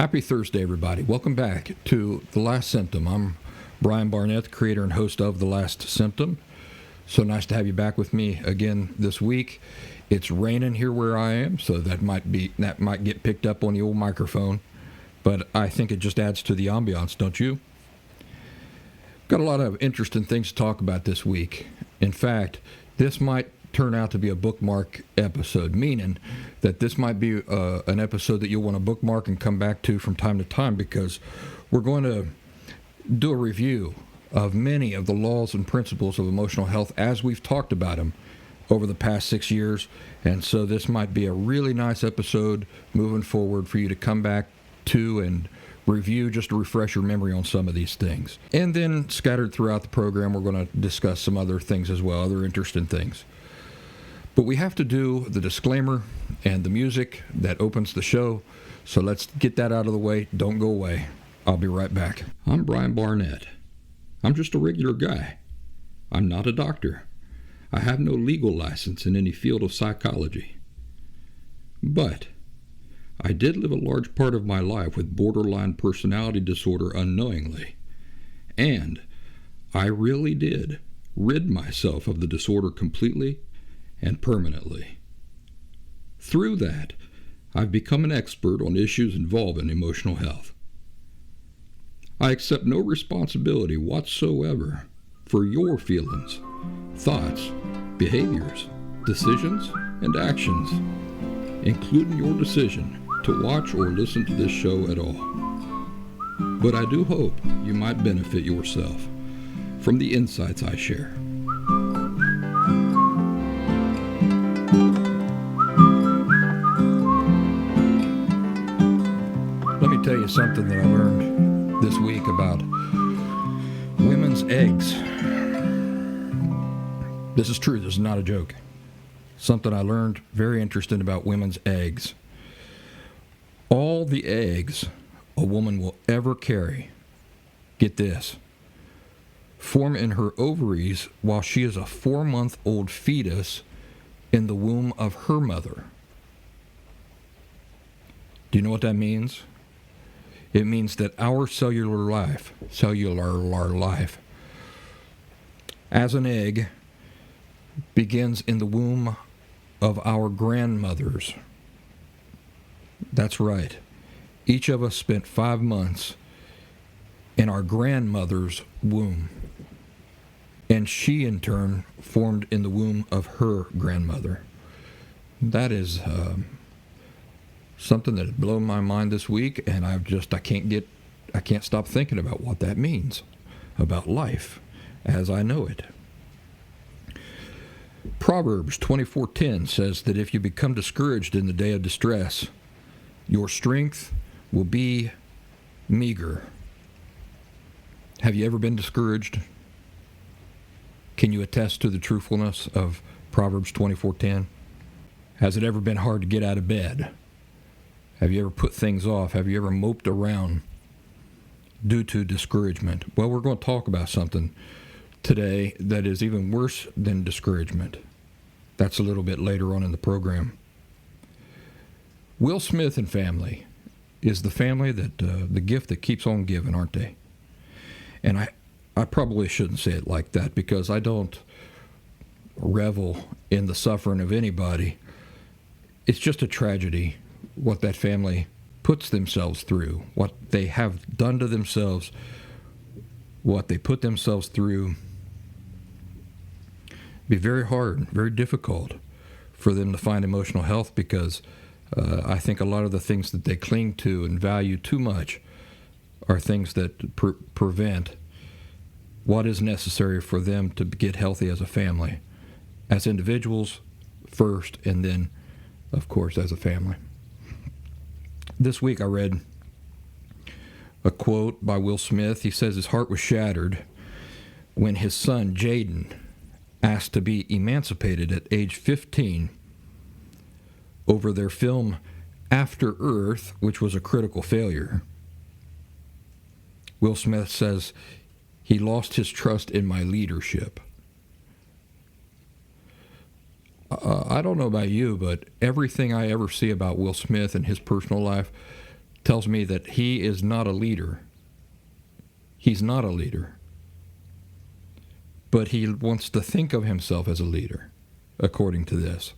Happy Thursday, everybody. Welcome back to The Last Symptom. I'm Brian Barnett, the creator and host of The Last Symptom. So nice to have you back with me again this week. It's raining here where I am, so that might get picked up on the old microphone, but I think it just adds to the ambiance, don't you? Got a lot of interesting things to talk about this week. In fact, this might turn out to be a bookmark episode, meaning that this might be an episode that you'll want to bookmark and come back to from time to time, because we're going to do a review of many of the laws and principles of emotional health as we've talked about them over the past 6 years. And so this might be a really nice episode moving forward for you to come back to and review, just to refresh your memory on some of these things. And then scattered throughout the program, we're going to discuss some other things as well, other interesting things. But we have to do the disclaimer and the music that opens the show, so let's get that out of the way. Don't go away. I'll be right back. I'm Brian Barnett. I'm just a regular guy. I'm not a doctor. I have no legal license in any field of psychology. But I did live a large part of my life with borderline personality disorder unknowingly, and I really did rid myself of the disorder completely and permanently. Through that, I've become an expert on issues involving emotional health. I accept no responsibility whatsoever for your feelings, thoughts, behaviors, decisions, and actions, including your decision to watch or listen to this show at all. But I do hope you might benefit yourself from the insights I share. Let me tell you something that I learned this week about women's eggs. This is true. This is not a joke. Something I learned very interesting about women's eggs. All the eggs a woman will ever carry, get this, form in her ovaries while she is a 4-month-old fetus in the womb of her mother. Do you know what that means? It means that our cellular life, as an egg, begins in the womb of our grandmothers. That's right. Each of us spent 5 months in our grandmother's womb, and she in turn formed in the womb of her grandmother. That is something that has blown my mind this week, and I can't stop thinking about what that means about life as I know it. Proverbs 24:10 says that if you become discouraged in the day of distress, your strength will be meager. Have you ever been discouraged? Can you attest to the truthfulness of Proverbs 24:10? Has it ever been hard to get out of bed? Have you ever put things off? Have you ever moped around due to discouragement? Well, we're going to talk about something today that is even worse than discouragement. That's a little bit later on in the program. Will Smith and family is the family that, the gift that keeps on giving, aren't they? And I probably shouldn't say it like that, because I don't revel in the suffering of anybody. It's just a tragedy what that family puts themselves through, what they have done to themselves, what they put themselves through. It'd be very hard, very difficult for them to find emotional health, because I think a lot of the things that they cling to and value too much are things that prevent what is necessary for them to get healthy as a family, as individuals first, and then, of course, as a family. This week I read a quote by Will Smith. He says his heart was shattered when his son, Jaden, asked to be emancipated at age 15 over their film After Earth, which was a critical failure. Will Smith says he lost his trust in my leadership. I don't know about you, but everything I ever see about Will Smith and his personal life tells me that he is not a leader. He's not a leader. But he wants to think of himself as a leader, according to this.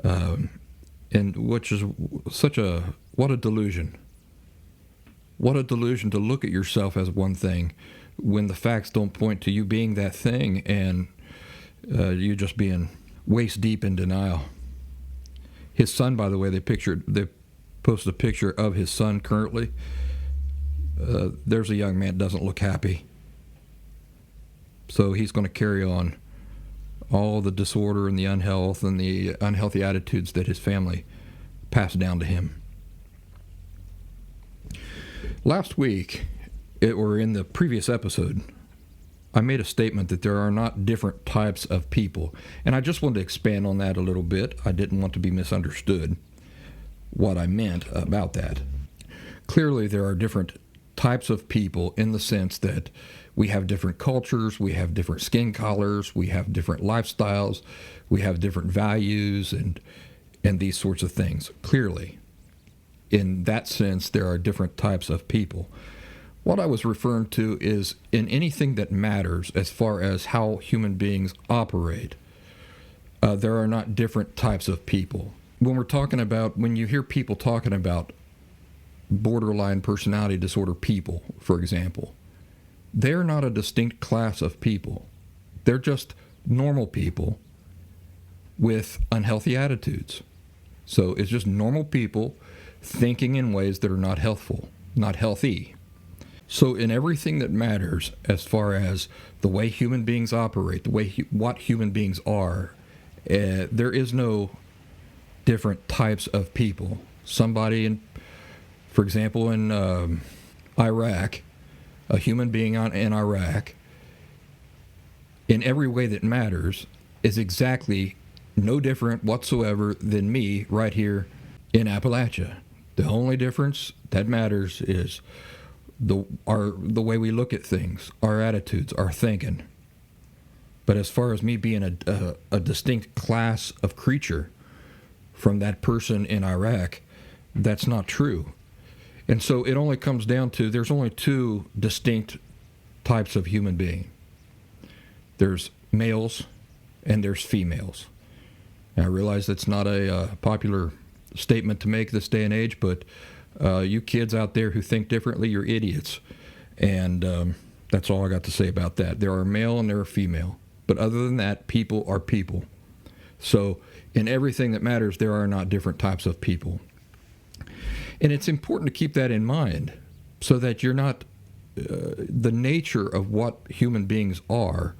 And which is what a delusion. What a delusion to look at yourself as one thing when the facts don't point to you being that thing, and you just being waist deep in denial. His son, by the way, they posted a picture of his son currently. There's a young man that doesn't look happy. So he's going to carry on all the disorder and the unhealth and the unhealthy attitudes that his family passed down to him. Last week, or in the previous episode, I made a statement that there are not different types of people. And I just wanted to expand on that a little bit. I didn't want to be misunderstood what I meant about that. Clearly, there are different types of people in the sense that we have different cultures, we have different skin colors, we have different lifestyles, we have different values, and these sorts of things. Clearly, in that sense, there are different types of people. What I was referring to is in anything that matters as far as how human beings operate, there are not different types of people. When you hear people talking about borderline personality disorder people, for example, they're not a distinct class of people. They're just normal people with unhealthy attitudes. So it's just normal people thinking in ways that are not healthful, not healthy. So in everything that matters as far as the way human beings operate, what human beings are, there is no different types of people. Somebody, for example, in Iraq, a human being in Iraq, in every way that matters, is exactly no different whatsoever than me right here in Appalachia. The only difference that matters is the way we look at things, our attitudes, our thinking. But as far as me being a distinct class of creature from that person in Iraq, that's not true. And so it only comes down to there's only two distinct types of human being. There's males and there's females. And I realize that's not a popular statement to make this day and age, but you kids out there who think differently, you're idiots. And that's all I got to say about that. There are male and there are female. But other than that, people are people. So in everything that matters, there are not different types of people. And it's important to keep that in mind so that you're not, the nature of what human beings are,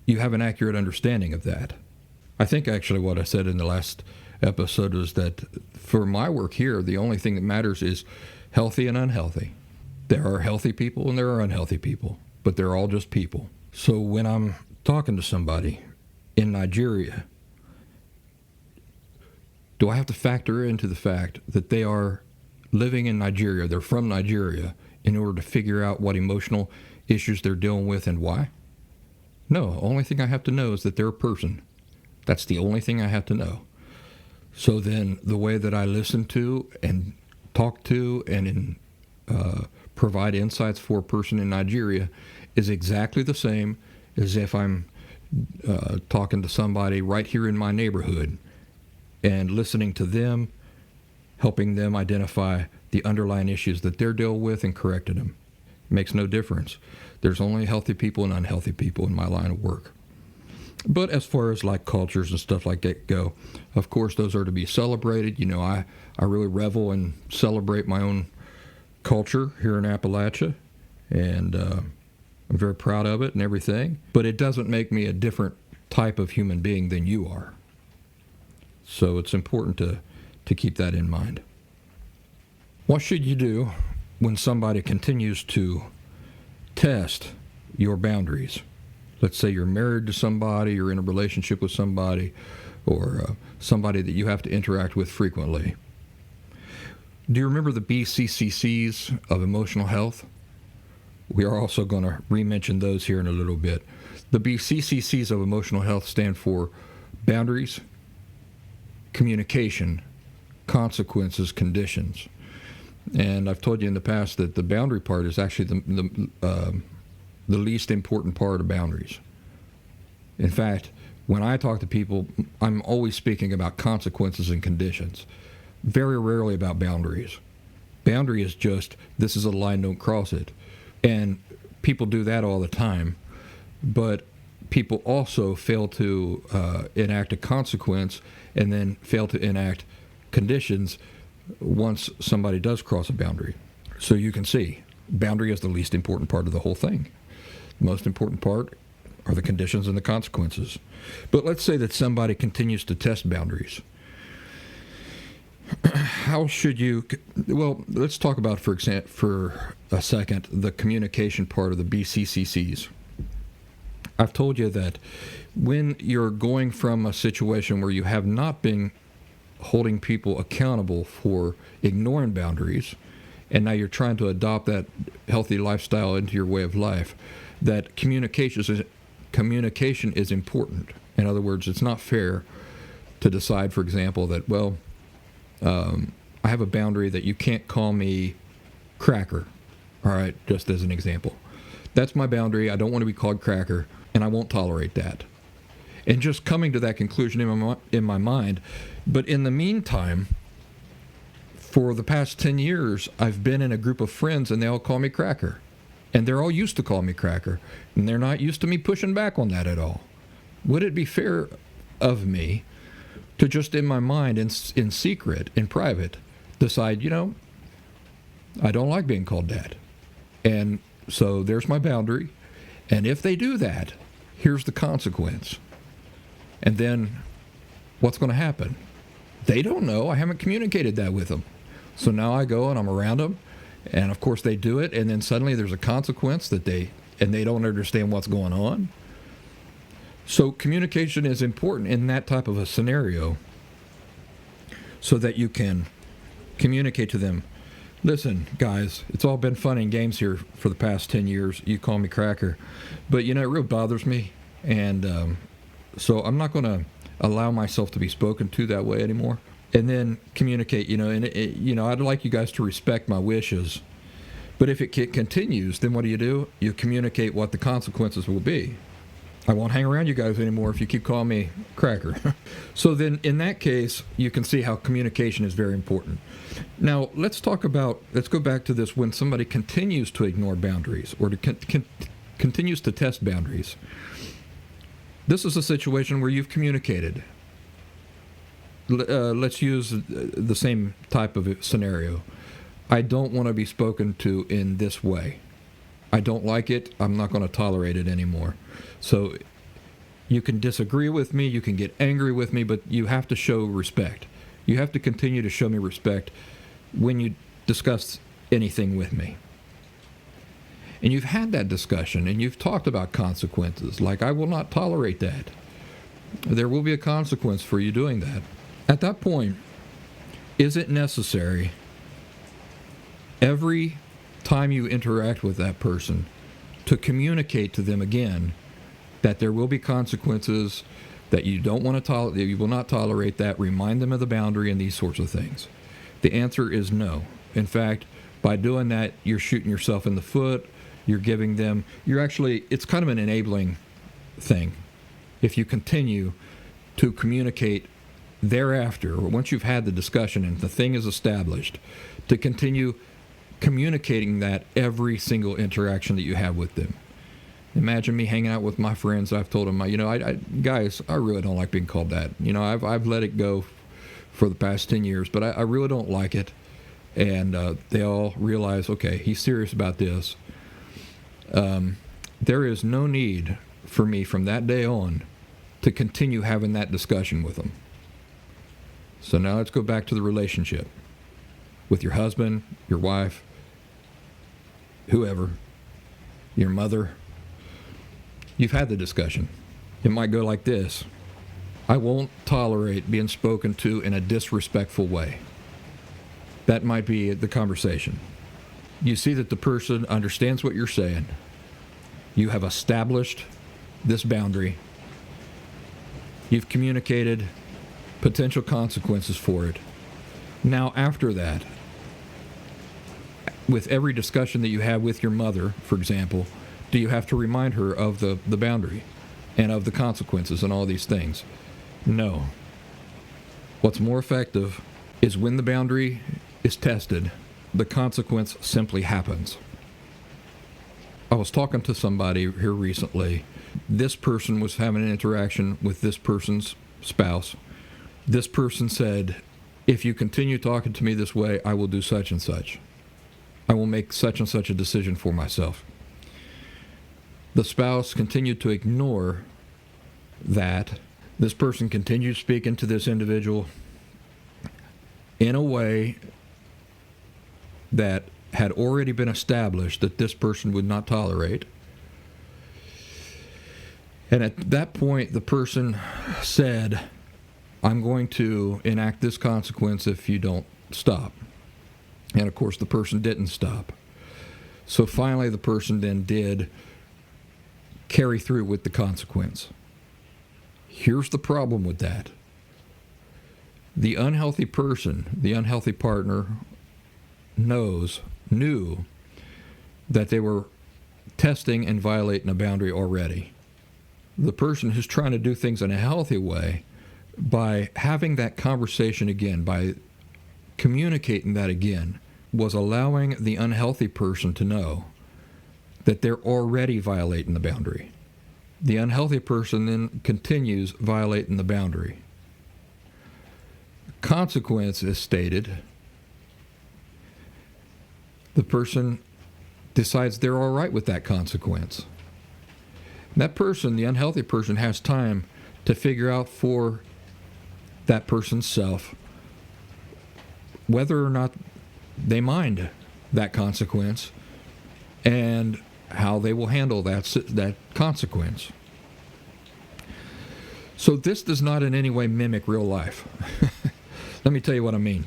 you have an accurate understanding of that. I think actually what I said in the last episode is that for my work here, the only thing that matters is healthy and unhealthy. There are healthy people and there are unhealthy people, but they're all just people. So when I'm talking to somebody in Nigeria, do I have to factor into the fact that they are living in Nigeria, they're from Nigeria, in order to figure out what emotional issues they're dealing with and why? No, only thing I have to know is that they're a person. That's the only thing I have to know. So then the way that I listen to and talk to and provide insights for a person in Nigeria is exactly the same as if I'm talking to somebody right here in my neighborhood and listening to them, helping them identify the underlying issues that they're dealing with and correcting them. It makes no difference. There's only healthy people and unhealthy people in my line of work. But as far as like cultures and stuff like that go, of course those are to be celebrated. You know, I really revel and celebrate my own culture here in Appalachia, and I'm very proud of it and everything. But it doesn't make me a different type of human being than you are. So it's important to keep that in mind. What should you do when somebody continues to test your boundaries? Let's say you're married to somebody, you're in a relationship with somebody, or somebody that you have to interact with frequently. Do you remember the BCCCs of emotional health? We are also going to re-mention those here in a little bit. The BCCCs of emotional health stand for boundaries, communication, consequences, conditions. And I've told you in the past that the boundary part is actually the least important part of boundaries. In fact, when I talk to people, I'm always speaking about consequences and conditions, very rarely about boundaries. Boundary is just, this is a line, don't cross it. And people do that all the time, but people also fail to enact a consequence and then fail to enact conditions once somebody does cross a boundary. So you can see, boundary is the least important part of the whole thing. The most important part are the conditions and the consequences. But let's say that somebody continues to test boundaries. How should you, well, let's talk about, for a second, the communication part of the BCCCs. I've told you that when you're going from a situation where you have not been holding people accountable for ignoring boundaries, and now you're trying to adopt that healthy lifestyle into your way of life, that communication is important. In other words, it's not fair to decide, for example, that, well, I have a boundary that you can't call me cracker, all right, just as an example. That's my boundary. I don't want to be called cracker, and I won't tolerate that. And just coming to that conclusion in my mind. But in the meantime, for the past 10 years, I've been in a group of friends, and they all call me cracker. And they're all used to call me cracker, and they're not used to me pushing back on that at all. Would it be fair of me to just in my mind, in secret, in private, decide, I don't like being called that. And so there's my boundary. And if they do that, here's the consequence. And then what's going to happen? They don't know. I haven't communicated that with them. So now I go and I'm around them. And of course they do it. And then suddenly there's a consequence and they don't understand what's going on. So communication is important in that type of a scenario so that you can communicate to them. Listen, guys, it's all been fun and games here for the past 10 years. You call me cracker. But, it really bothers me. And so I'm not going to allow myself to be spoken to that way anymore. And then communicate, I'd like you guys to respect my wishes. But if it continues, then what do? You communicate what the consequences will be. I won't hang around you guys anymore if you keep calling me cracker. So then in that case, you can see how communication is very important. Now, let's go back to this when somebody continues to ignore boundaries or continues to test boundaries. This is a situation where you've communicated. Let's use the same type of scenario. I don't want to be spoken to in this way. I don't like it. I'm not going to tolerate it anymore. So you can disagree with me, you can get angry with me, but you have to show respect. You have to continue to show me respect when you discuss anything with me. And you've had that discussion, and you've talked about consequences, like I will not tolerate that. There will be a consequence for you doing that. At that point, is it necessary every time you interact with that person to communicate to them again that there will be consequences, that you don't want to tolerate, that you will not tolerate that, remind them of the boundary and these sorts of things? The answer is no. In fact, by doing that, you're shooting yourself in the foot. It's kind of an enabling thing. If you continue to communicate thereafter, or once you've had the discussion and the thing is established, to continue communicating that every single interaction that you have with them. Imagine me hanging out with my friends. I've told them, guys, I really don't like being called that. I've let it go for the past 10 years, but I really don't like it. And they all realize, okay, he's serious about this. There is no need for me from that day on to continue having that discussion with them. So now let's go back to the relationship with your husband, your wife, whoever, your mother. You've had the discussion. It might go like this. I won't tolerate being spoken to in a disrespectful way. That might be the conversation. You see that the person understands what you're saying. You have established this boundary. You've communicated potential consequences for it. Now, after that, with every discussion that you have with your mother, for example, do you have to remind her of the boundary and of the consequences and all these things? No. What's more effective is when the boundary is tested, the consequence simply happens. I was talking to somebody here recently. This person was having an interaction with this person's spouse. This person said, if you continue talking to me this way, I will do such and such. I will make such and such a decision for myself. The spouse continued to ignore that. This person continued speaking to this individual in a way that had already been established that this person would not tolerate. And at that point, the person said, I'm going to enact this consequence if you don't stop. And of course, the person didn't stop. So finally, the person then did carry through with the consequence. Here's the problem with that. The unhealthy person, the unhealthy partner, knew that they were testing and violating a boundary already. The person who's trying to do things in a healthy way, by having that conversation again, by communicating that again, was allowing the unhealthy person to know that they're already violating the boundary. The unhealthy person then continues violating the boundary. Consequence is stated. The person decides they're all right with that consequence. That person, the unhealthy person, has time to figure out for that person's self whether or not they mind that consequence and how they will handle that consequence. So this does not in any way mimic real life. Let me tell you what I mean.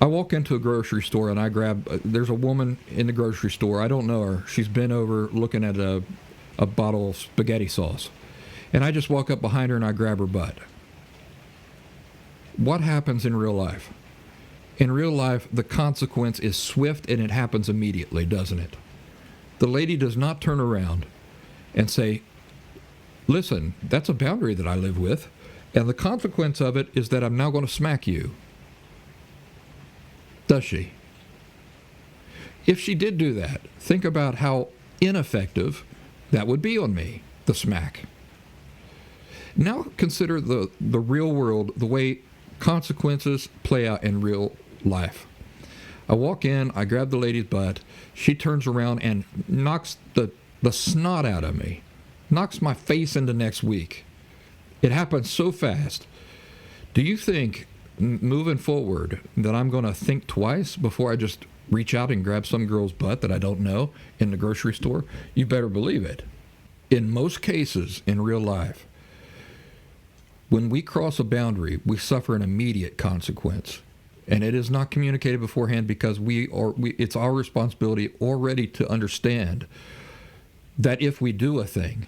I walk into a grocery store and I grab, there's a woman in the grocery store, I don't know her, she's bent over looking at a bottle of spaghetti sauce. And I just walk up behind her and I grab her butt. What happens in real life? In real life, the consequence is swift and it happens immediately, doesn't it? The lady does not turn around and say, listen, that's a boundary that I live with, and the consequence of it is that I'm now going to smack you. Does she? If she did do that, think about how ineffective that would be on me, the smack. Now consider the real world, the way consequences play out in real life. I walk in, I grab the lady's butt, she turns around and knocks the snot out of me, knocks my face into next week. It happens so fast. Do you think, moving forward, that I'm going to think twice before I just reach out and grab some girl's butt that I don't know in the grocery store? You better believe it. In most cases in real life, when we cross a boundary, we suffer an immediate consequence. And it is not communicated beforehand because it's our responsibility already to understand that if we do a thing,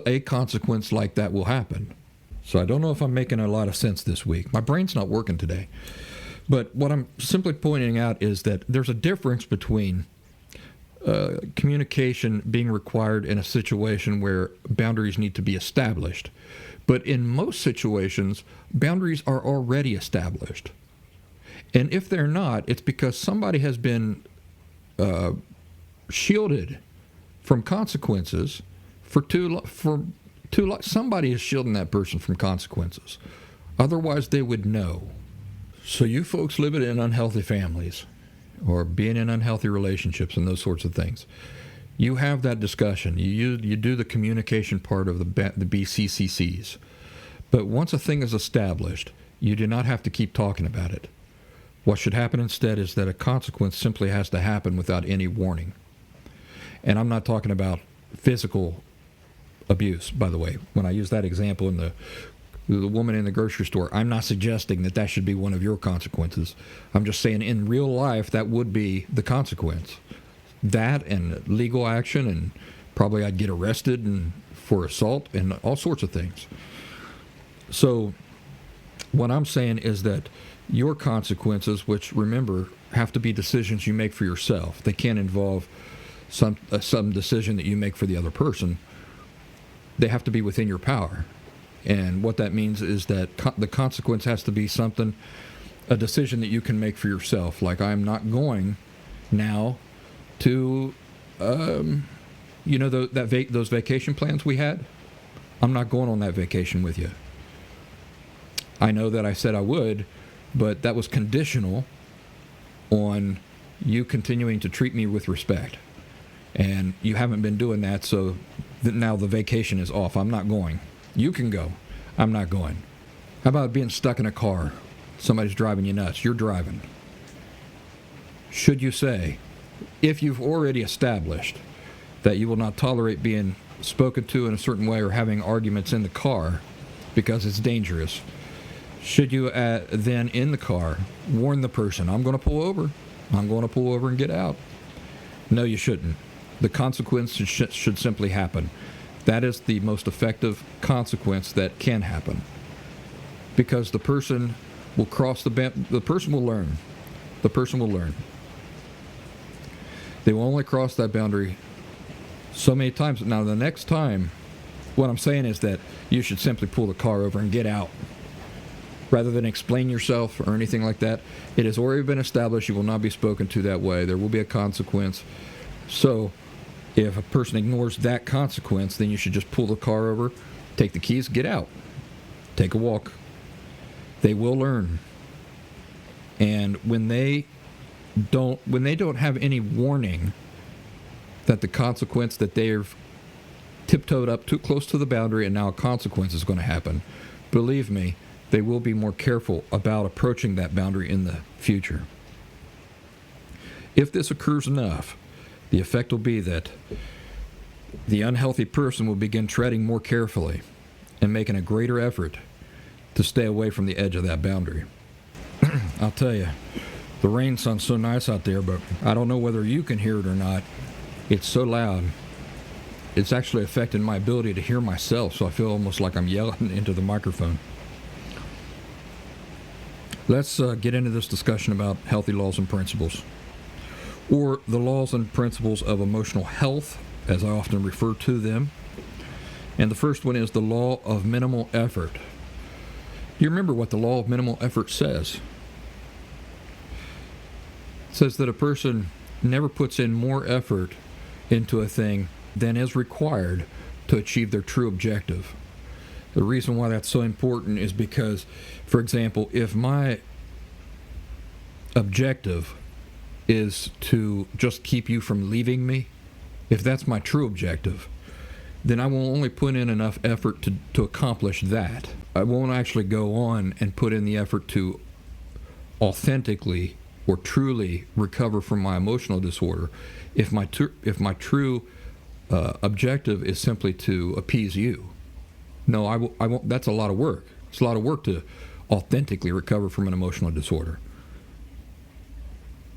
a consequence like that will happen. So I don't know if I'm making a lot of sense this week. My brain's not working today. But what I'm simply pointing out is that there's a difference between communication being required in a situation where boundaries need to be established. But in most situations, boundaries are already established. And if they're not, it's because somebody has been shielded from consequences for too long. Somebody is shielding that person from consequences. Otherwise, they would know. So you folks living in unhealthy families or being in unhealthy relationships and those sorts of things, you have that discussion. You do the communication part of the BCCCs. But once a thing is established, you do not have to keep talking about it. What should happen instead is that a consequence simply has to happen without any warning. And I'm not talking about physical abuse, by the way. When I use that example in the woman in the grocery store, I'm not suggesting that that should be one of your consequences. I'm just saying in real life that would be the consequence. That and legal action, and probably I'd get arrested for assault and all sorts of things. So What I'm saying is that your consequences, which, remember, have to be decisions you make for yourself. They can't involve some decision that you make for the other person. They have to be within your power. And what that means is that the consequence has to be a decision that you can make for yourself. Like, I'm not going now to, those vacation plans we had. I'm not going on that vacation with you. I know that I said I would, but that was conditional on you continuing to treat me with respect. And you haven't been doing that, so now the vacation is off. I'm not going. You can go. I'm not going. How about being stuck in a car? Somebody's driving you nuts. You're driving. Should you say, if you've already established that you will not tolerate being spoken to in a certain way or having arguments in the car because it's dangerous, should you then in the car warn the person, I'm going to pull over. I'm going to pull over and get out? No, you shouldn't. The consequence should simply happen. That is the most effective consequence that can happen. Because the person will cross the person will learn. The person will learn. They will only cross that boundary so many times. Now, the next time, what I'm saying is that you should simply pull the car over and get out. Rather than explain yourself or anything like that, it has already been established you will not be spoken to that way. There will be a consequence. So, if a person ignores that consequence, then you should just pull the car over, take the keys, get out, take a walk. They will learn. And when they don't have any warning that the consequence that they've tiptoed up too close to the boundary and now a consequence is going to happen, believe me, they will be more careful about approaching that boundary in the future. If this occurs enough, the effect will be that the unhealthy person will begin treading more carefully and making a greater effort to stay away from the edge of that boundary. I'll tell you, the rain sounds so nice out there, but I don't know whether you can hear it or not. It's so loud. It's actually affecting my ability to hear myself, so I feel almost like I'm yelling into the microphone. Let's get into this discussion about healthy laws and principles, or the laws and principles of emotional health, as I often refer to them. And the first one is the law of minimal effort. Do you remember what the law of minimal effort says? It says that a person never puts in more effort into a thing than is required to achieve their true objective. The reason why that's so important is because, for example, if my objective is to just keep you from leaving me, if that's my true objective, then I will only put in enough effort to accomplish that. I won't actually go on and put in the effort to authentically or truly recover from my emotional disorder if my true objective is simply to appease you. No, I won't. That's a lot of work. It's a lot of work to authentically recover from an emotional disorder.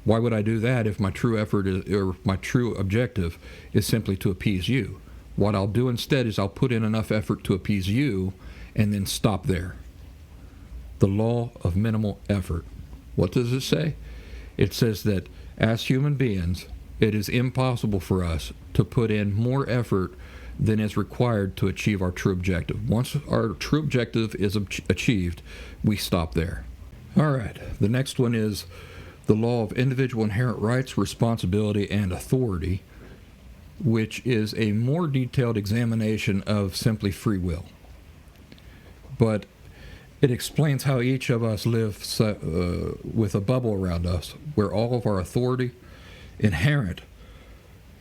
Why would I do that if my true effort or my true objective is simply to appease you? What I'll do instead is I'll put in enough effort to appease you and then stop there. The law of minimal effort. What does it say? It says that as human beings, it is impossible for us to put in more effort than is required to achieve our true objective. Once our true objective is achieved, we stop there. All right, the next one is the law of individual inherent rights, responsibility, and authority, which is a more detailed examination of simply free will. But it explains how each of us live with a bubble around us where all of our authority, inherent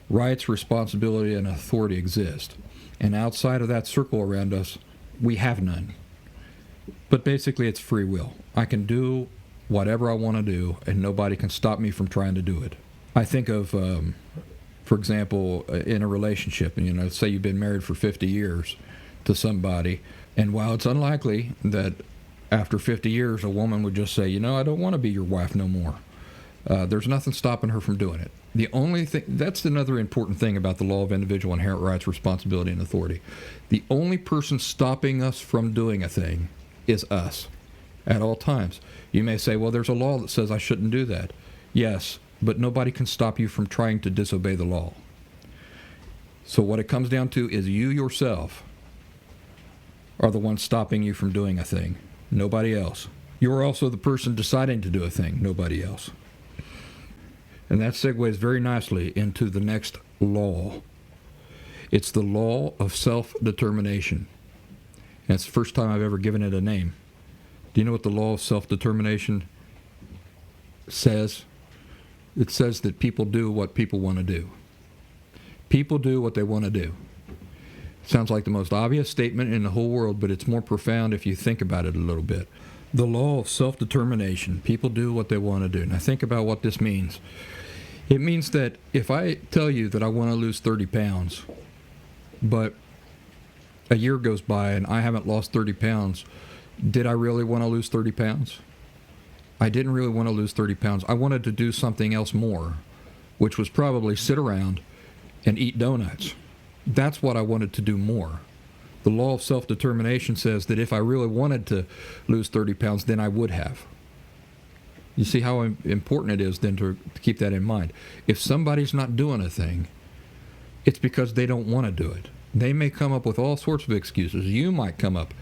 rights, responsibility, and authority exist. And outside of that circle around us, we have none. But basically, it's free will. I can do whatever I want to do, and nobody can stop me from trying to do it. I think of, for example, in a relationship, say you've been married for 50 years to somebody, and while it's unlikely that after 50 years a woman would just say, I don't want to be your wife no more, there's nothing stopping her from doing it. The only thing, that's another important thing about the law of individual inherent rights, responsibility, and authority. The only person stopping us from doing a thing is us. at all times. You may say, well, there's a law that says I shouldn't do that. Yes, but nobody can stop you from trying to disobey the law. So what it comes down to is you yourself are the one stopping you from doing a thing, nobody else. You're also the person deciding to do a thing, nobody else. And that segues very nicely into the next law. It's the law of self-determination. And it's the first time I've ever given it a name. Do you know what the law of self-determination says? It says that people do what people want to do. People do what they want to do. Sounds like the most obvious statement in the whole world, but it's more profound if you think about it a little bit. The law of self-determination. People do what they want to do. Now think about what this means. It means that if I tell you that I want to lose 30 pounds, but a year goes by and I haven't lost 30 pounds, did I really want to lose 30 pounds? I didn't really want to lose 30 pounds. I wanted to do something else more, which was probably sit around and eat donuts. That's what I wanted to do more. The law of self-determination says that if I really wanted to lose 30 pounds, then I would have. You see how important it is then to keep that in mind. If somebody's not doing a thing, it's because they don't want to do it. They may come up with all sorts of excuses. You might come up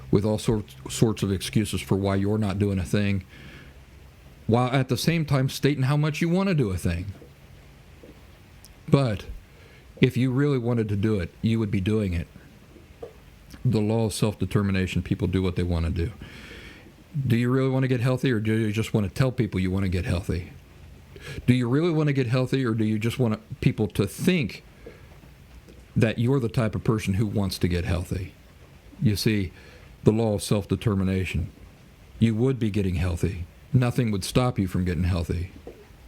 with all sorts of excuses for why you're not doing a thing, while at the same time stating how much you want to do a thing. But if you really wanted to do it, you would be doing it. The law of self-determination, people do what they want to do. Do you really want to get healthy, or do you just want to tell people you want to get healthy? Do you really want to get healthy, or do you just want people to think that you're the type of person who wants to get healthy? You see, the law of self-determination, you would be getting healthy. Nothing would stop you from getting healthy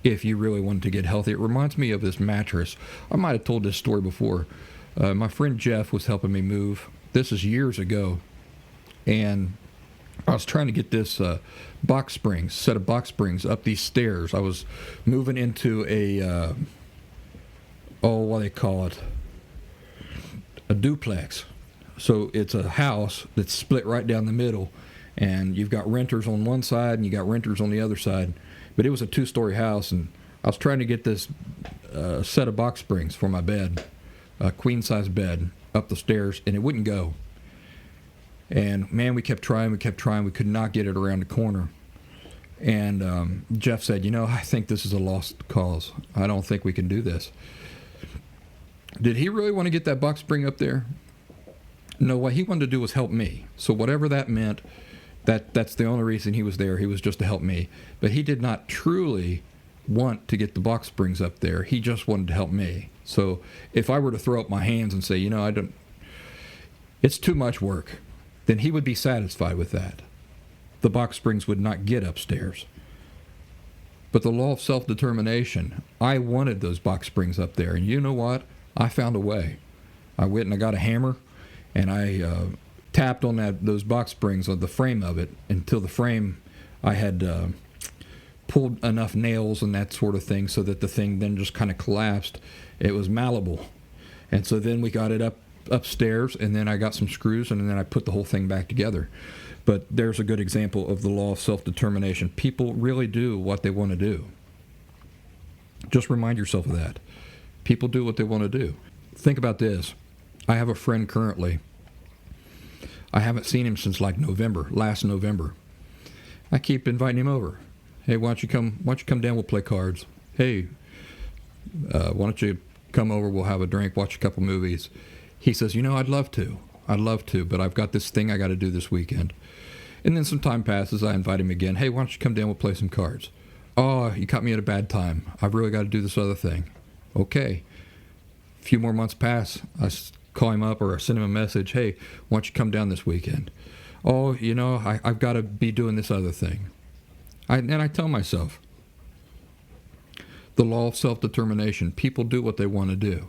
if you really wanted to get healthy. It reminds me of this mattress. I might have told this story before. My friend Jeff was helping me move. This is years ago. And I was trying to get this set of box springs up these stairs. I was moving into a, what do they call it? A duplex. So it's a house that's split right down the middle, and you've got renters on one side and you got renters on the other side. But it was a 2-story house, and I was trying to get this set of box springs for my bed, a queen-size bed, up the stairs, and it wouldn't go. And man, we kept trying. We could not get it around the corner. And Jeff said, I think this is a lost cause. I don't think we can do this. Did he really want to get that box spring up there? No, what he wanted to do was help me. So whatever that meant, that's the only reason he was there. He was just to help me. But he did not truly want to get the box springs up there. He just wanted to help me. So if I were to throw up my hands and say, it's too much work, then he would be satisfied with that. The box springs would not get upstairs. But the law of self-determination, I wanted those box springs up there. And you know what? I found a way. I went and I got a hammer, and I tapped on those box springs on the frame of it until the frame, I had pulled enough nails and that sort of thing so that the thing then just kind of collapsed. It was malleable. And so then we got it upstairs, and then I got some screws, and then I put the whole thing back together. But there's a good example of the law of self-determination. People really do what they want to do. Just remind yourself of that. People do what they want to do. Think about this. I have a friend currently. I haven't seen him since last November. I keep inviting him over. Hey, why don't you come down, we'll play cards. Hey, why don't you come over, we'll have a drink, watch a couple movies. He says, I'd love to, but I've got this thing I got to do this weekend. And then some time passes, I invite him again. Hey, why don't you come down, we'll play some cards. Oh, you caught me at a bad time. I've really got to do this other thing. Okay. A few more months pass. I call him up or I send him a message. Hey, why don't you come down this weekend? Oh, I've got to be doing this other thing. And I tell myself, the law of self-determination, people do what they want to do.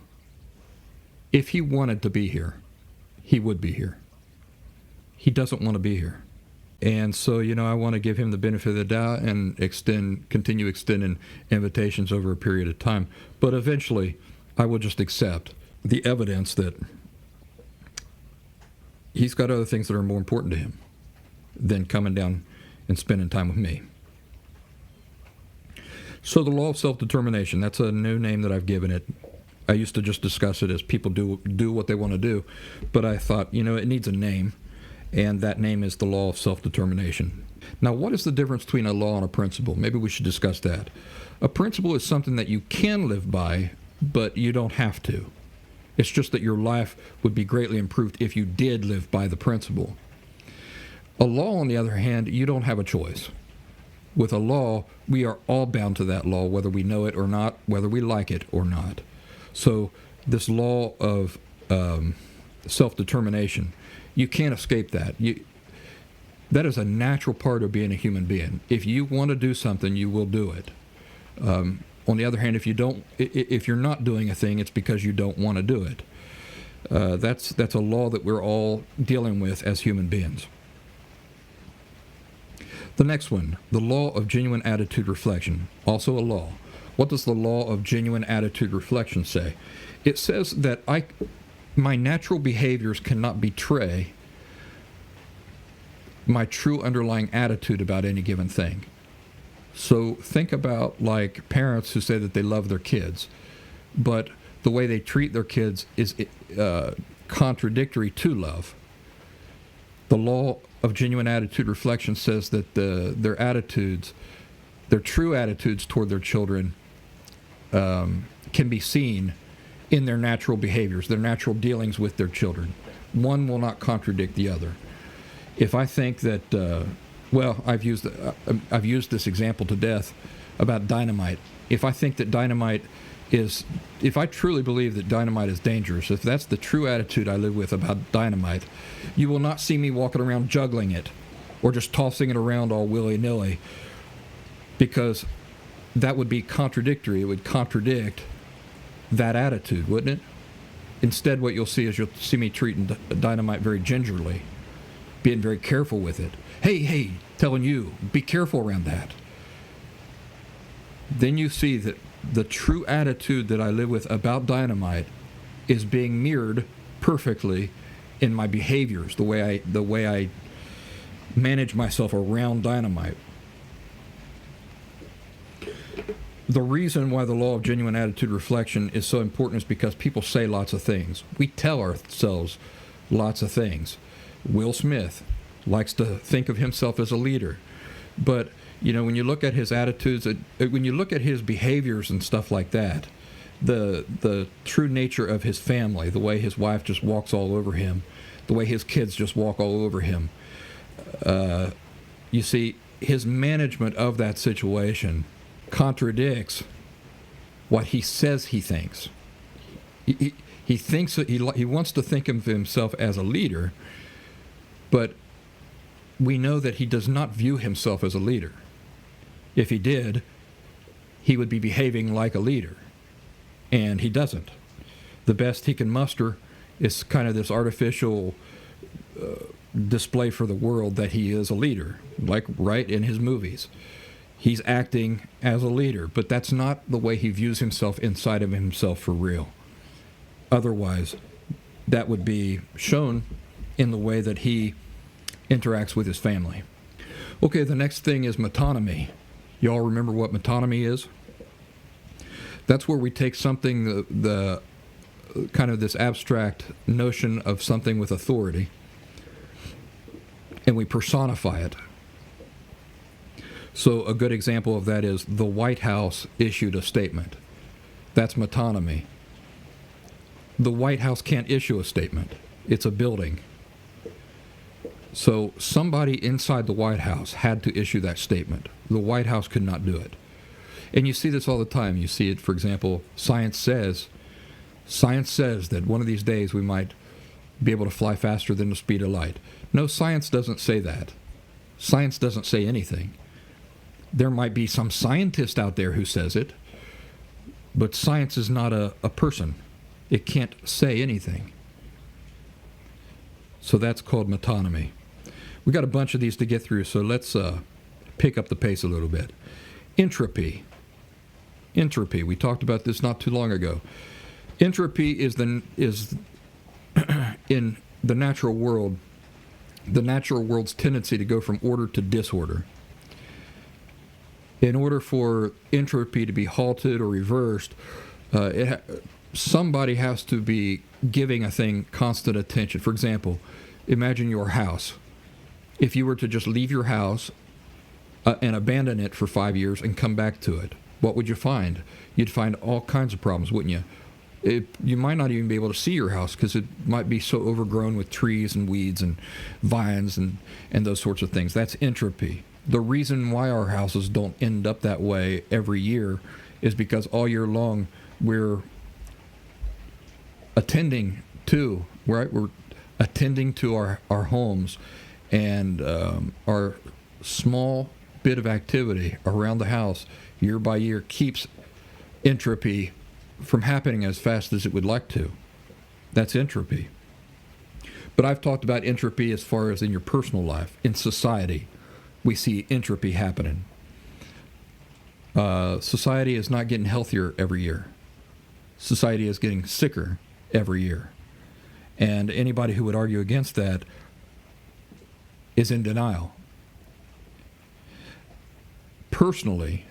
If he wanted to be here, he would be here. He doesn't want to be here. And so, I want to give him the benefit of the doubt and continue extending invitations over a period of time. But eventually, I will just accept the evidence that he's got other things that are more important to him than coming down and spending time with me. So the law of self-determination, that's a new name that I've given it. I used to just discuss it as people do what they want to do, but I thought, it needs a name, and that name is the law of self-determination. Now, what is the difference between a law and a principle? Maybe we should discuss that. A principle is something that you can live by, but you don't have to. It's just that your life would be greatly improved if you did live by the principle. A law, on the other hand, you don't have a choice. With a law, we are all bound to that law, whether we know it or not, whether we like it or not. So this law of self-determination, you can't escape that. That is a natural part of being a human being. If you want to do something, you will do it. On the other hand, if you're not doing a thing, it's because you don't want to do it. That's a law that we're all dealing with as human beings. The next one, the law of genuine attitude reflection, also a law. What does the law of genuine attitude reflection say? It says that my natural behaviors cannot betray my true underlying attitude about any given thing. So think about like parents who say that they love their kids, but the way they treat their kids is contradictory to love. The law of genuine attitude reflection says that their attitudes, their true attitudes toward their children, can be seen in their natural behaviors, their natural dealings with their children. One will not contradict the other. If I think that, I've used this example to death about dynamite. If I think that if I truly believe that dynamite is dangerous, if that's the true attitude I live with about dynamite, you will not see me walking around juggling it or just tossing it around all willy-nilly, because that would be contradictory. It would contradict that attitude, wouldn't it? Instead, what you'll see me treating dynamite very gingerly, being very careful with it. Hey, telling you, be careful around that. Then you see that the true attitude that I live with about dynamite is being mirrored perfectly in my behaviors, the way I manage myself around dynamite. The reason why the law of genuine attitude reflection is so important is because people say lots of things. We tell ourselves lots of things. Will Smith likes to think of himself as a leader, but when you look at his attitudes, when you look at his behaviors and stuff like that, the true nature of his family, the way his wife just walks all over him, the way his kids just walk all over him, you see, his management of that situation contradicts what he says he thinks. He thinks that he wants to think of himself as a leader, but we know that he does not view himself as a leader. If he did, he would be behaving like a leader, and he doesn't. The best he can muster is kind of this artificial display for the world that he is a leader, like right in his movies. He's acting as a leader, but that's not the way he views himself inside of himself for real. Otherwise, that would be shown in the way that he interacts with his family. Okay, the next thing is metonymy. Y'all remember what metonymy is? That's where we take something, the kind of this abstract notion of something with authority, and we personify it. So a good example of that is the White House issued a statement. That's metonymy. The White House can't issue a statement. It's a building. So somebody inside the White House had to issue that statement. The White House could not do it. And you see this all the time. You see it, for example, science says that one of these days we might be able to fly faster than the speed of light. No, science doesn't say that. Science doesn't say anything. There might be some scientist out there who says it, but science is not a person. It can't say anything. So that's called metonymy. We got a bunch of these to get through, so let's pick up the pace a little bit. Entropy. Entropy. We talked about this not too long ago. Entropy is in the natural world, the natural world's tendency to go from order to disorder. In order for entropy to be halted or reversed, somebody has to be giving a thing constant attention. For example, imagine your house. If you were to just leave your house and abandon it for 5 years and come back to it, what would you find? You'd find all kinds of problems, wouldn't you? You might not even be able to see your house because it might be so overgrown with trees and weeds and vines and those sorts of things. That's entropy. The reason why our houses don't end up that way every year is because all year long we're attending to, right? We're attending to our homes, and our small bit of activity around the house year by year keeps entropy from happening as fast as it would like to. That's entropy. But I've talked about entropy as far as in your personal life. In society, we see entropy happening. Society is not getting healthier every year. Society is getting sicker every year. And anybody who would argue against that is in denial. Personally,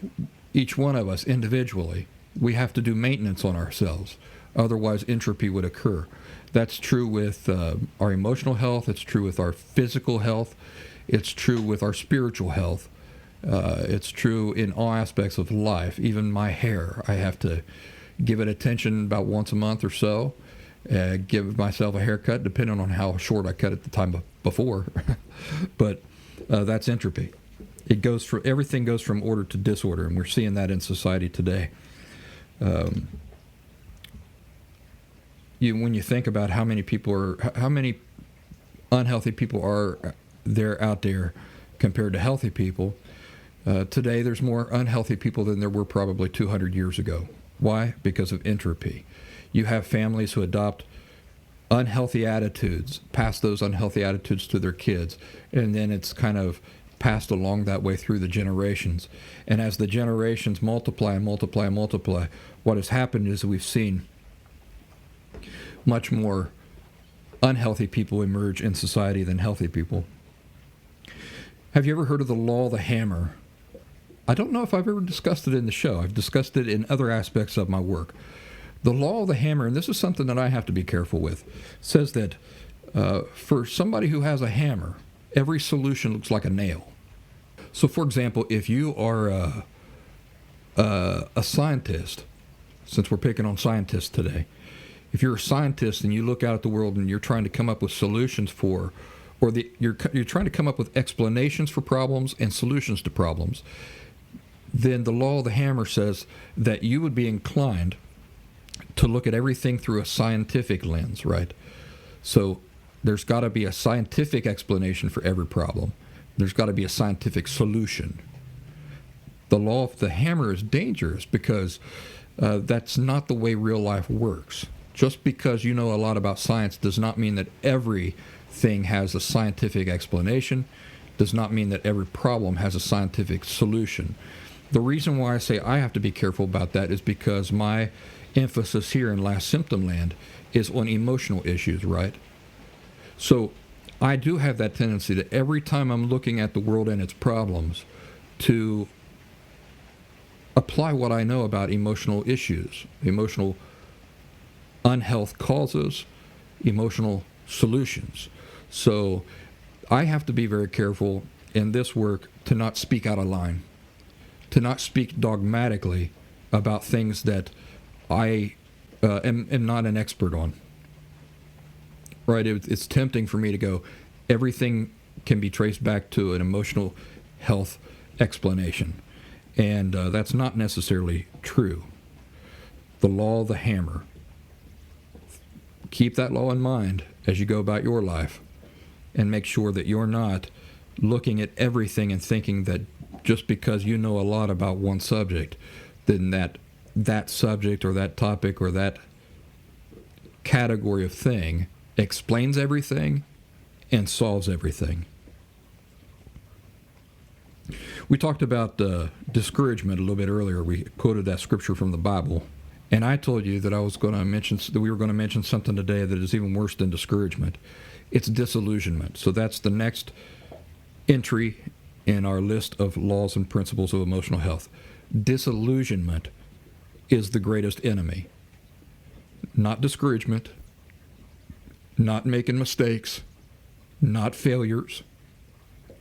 each one of us individually, we have to do maintenance on ourselves. Otherwise, entropy would occur. That's true with our emotional health. It's true with our physical health. It's true with our spiritual health. It's true in all aspects of life. Even my hair, I have to give it attention about once a month or so. Give myself a haircut, depending on how short I cut it the time before. But that's entropy. Everything goes from order to disorder, and we're seeing that in society today. When you think about how many unhealthy people are out there compared to healthy people, today there's more unhealthy people than there were probably 200 years ago. Why? Because of entropy. You have families who adopt unhealthy attitudes, pass those unhealthy attitudes to their kids, and then it's kind of passed along that way through the generations. And as the generations multiply and multiply and multiply, what has happened is we've seen much more unhealthy people emerge in society than healthy people. Have you ever heard of the law of the hammer? I don't know if I've ever discussed it in the show. I've discussed it in other aspects of my work. The law of the hammer, and this is something that I have to be careful with, says that for somebody who has a hammer, every solution looks like a nail. So, for example, if you are a scientist, since we're picking on scientists today, if you're a scientist and you look out at the world and you're trying to come up with solutions you're trying to come up with explanations for problems and solutions to problems, then the law of the hammer says that you would be inclined to look at everything through a scientific lens, right? So there's got to be a scientific explanation for every problem. There's got to be a scientific solution. The law of the hammer is dangerous because that's not the way real life works. Just because you know a lot about science does not mean that everything has a scientific explanation, does not mean that every problem has a scientific solution. The reason why I say I have to be careful about that is because my emphasis here in Last Symptom Land is on emotional issues, right? So I do have that tendency that every time I'm looking at the world and its problems to apply what I know about emotional issues, emotional unhealth causes, emotional solutions. So I have to be very careful in this work to not speak out of line, to not speak dogmatically about things that I am not an expert on. Right? It's tempting for me to go, everything can be traced back to an emotional health explanation. And that's not necessarily true. The law of the hammer. Keep that law in mind as you go about your life, and make sure that you're not looking at everything and thinking that just because you know a lot about one subject, then that subject or that topic or that category of thing explains everything and solves everything. We talked about discouragement a little bit earlier. We quoted that scripture from the Bible. And I told you that we were going to mention something today that is even worse than discouragement. It's disillusionment. So that's the next entry in our list of laws and principles of emotional health. Disillusionment is the greatest enemy. Not discouragement, not making mistakes, not failures,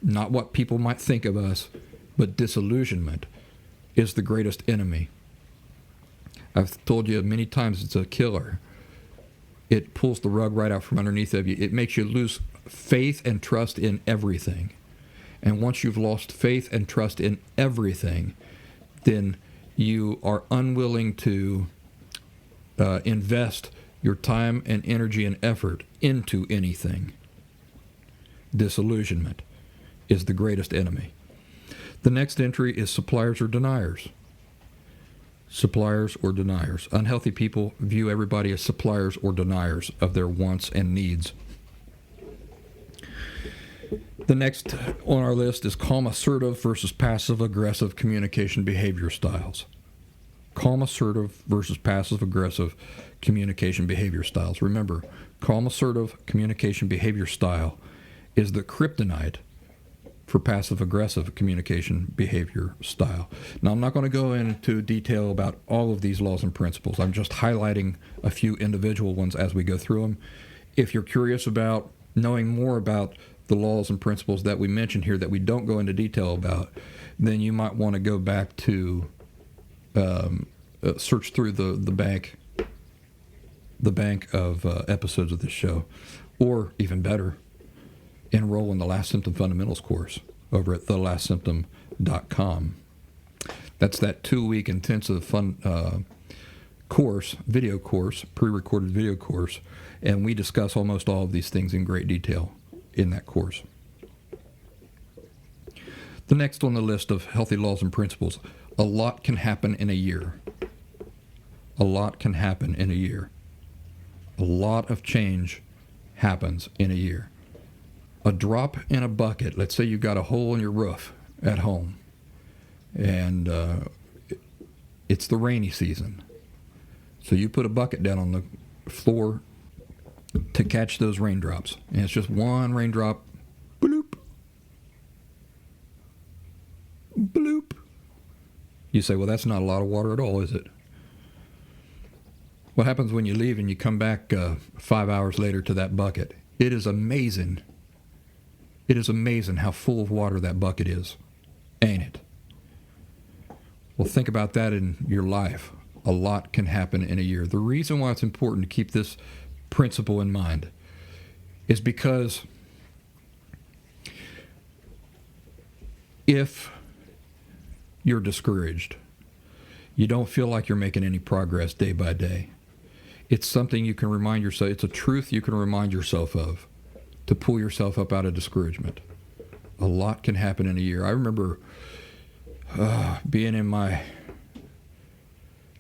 not what people might think of us, but disillusionment is the greatest enemy. I've told you many times it's a killer. It pulls the rug right out from underneath of you. It makes you lose faith and trust in everything. And once you've lost faith and trust in everything, then you are unwilling to invest your time and energy and effort into anything. Disillusionment is the greatest enemy. The next entry is suppliers or deniers. Suppliers or deniers. Unhealthy people view everybody as suppliers or deniers of their wants and needs. The next on our list is calm assertive versus passive aggressive communication behavior styles. Calm assertive versus passive aggressive communication behavior styles. Remember, calm assertive communication behavior style is the kryptonite for passive aggressive communication behavior style. Now, I'm not going to go into detail about all of these laws and principles. I'm just highlighting a few individual ones as we go through them. If you're curious about knowing more about the laws and principles that we mentioned here that we don't go into detail about, then you might want to go back to search through the bank of episodes of this show, or even better, enroll in the Last Symptom Fundamentals course over at thelastsymptom.com. That's that 2-week intensive video course, pre-recorded video course, and we discuss almost all of these things in great detail in that course. The next on the list of healthy laws and principles, a lot can happen in a year. A lot can happen in a year. A lot of change happens in a year. A drop in a bucket, let's say you got a hole in your roof at home, and it's the rainy season. So you put a bucket down on the floor to catch those raindrops, and it's just one raindrop, bloop, bloop. You say, well, that's not a lot of water at all, is it? What happens when you leave and you come back 5 hours later to that bucket? It is amazing. It is amazing how full of water that bucket is, ain't it? Well, think about that in your life. A lot can happen in a year. The reason why it's important to keep this principle in mind is because if you're discouraged, you don't feel like you're making any progress day by day, it's something you can remind yourself, it's a truth you can remind yourself of to pull yourself up out of discouragement. A lot can happen in a year. I remember being in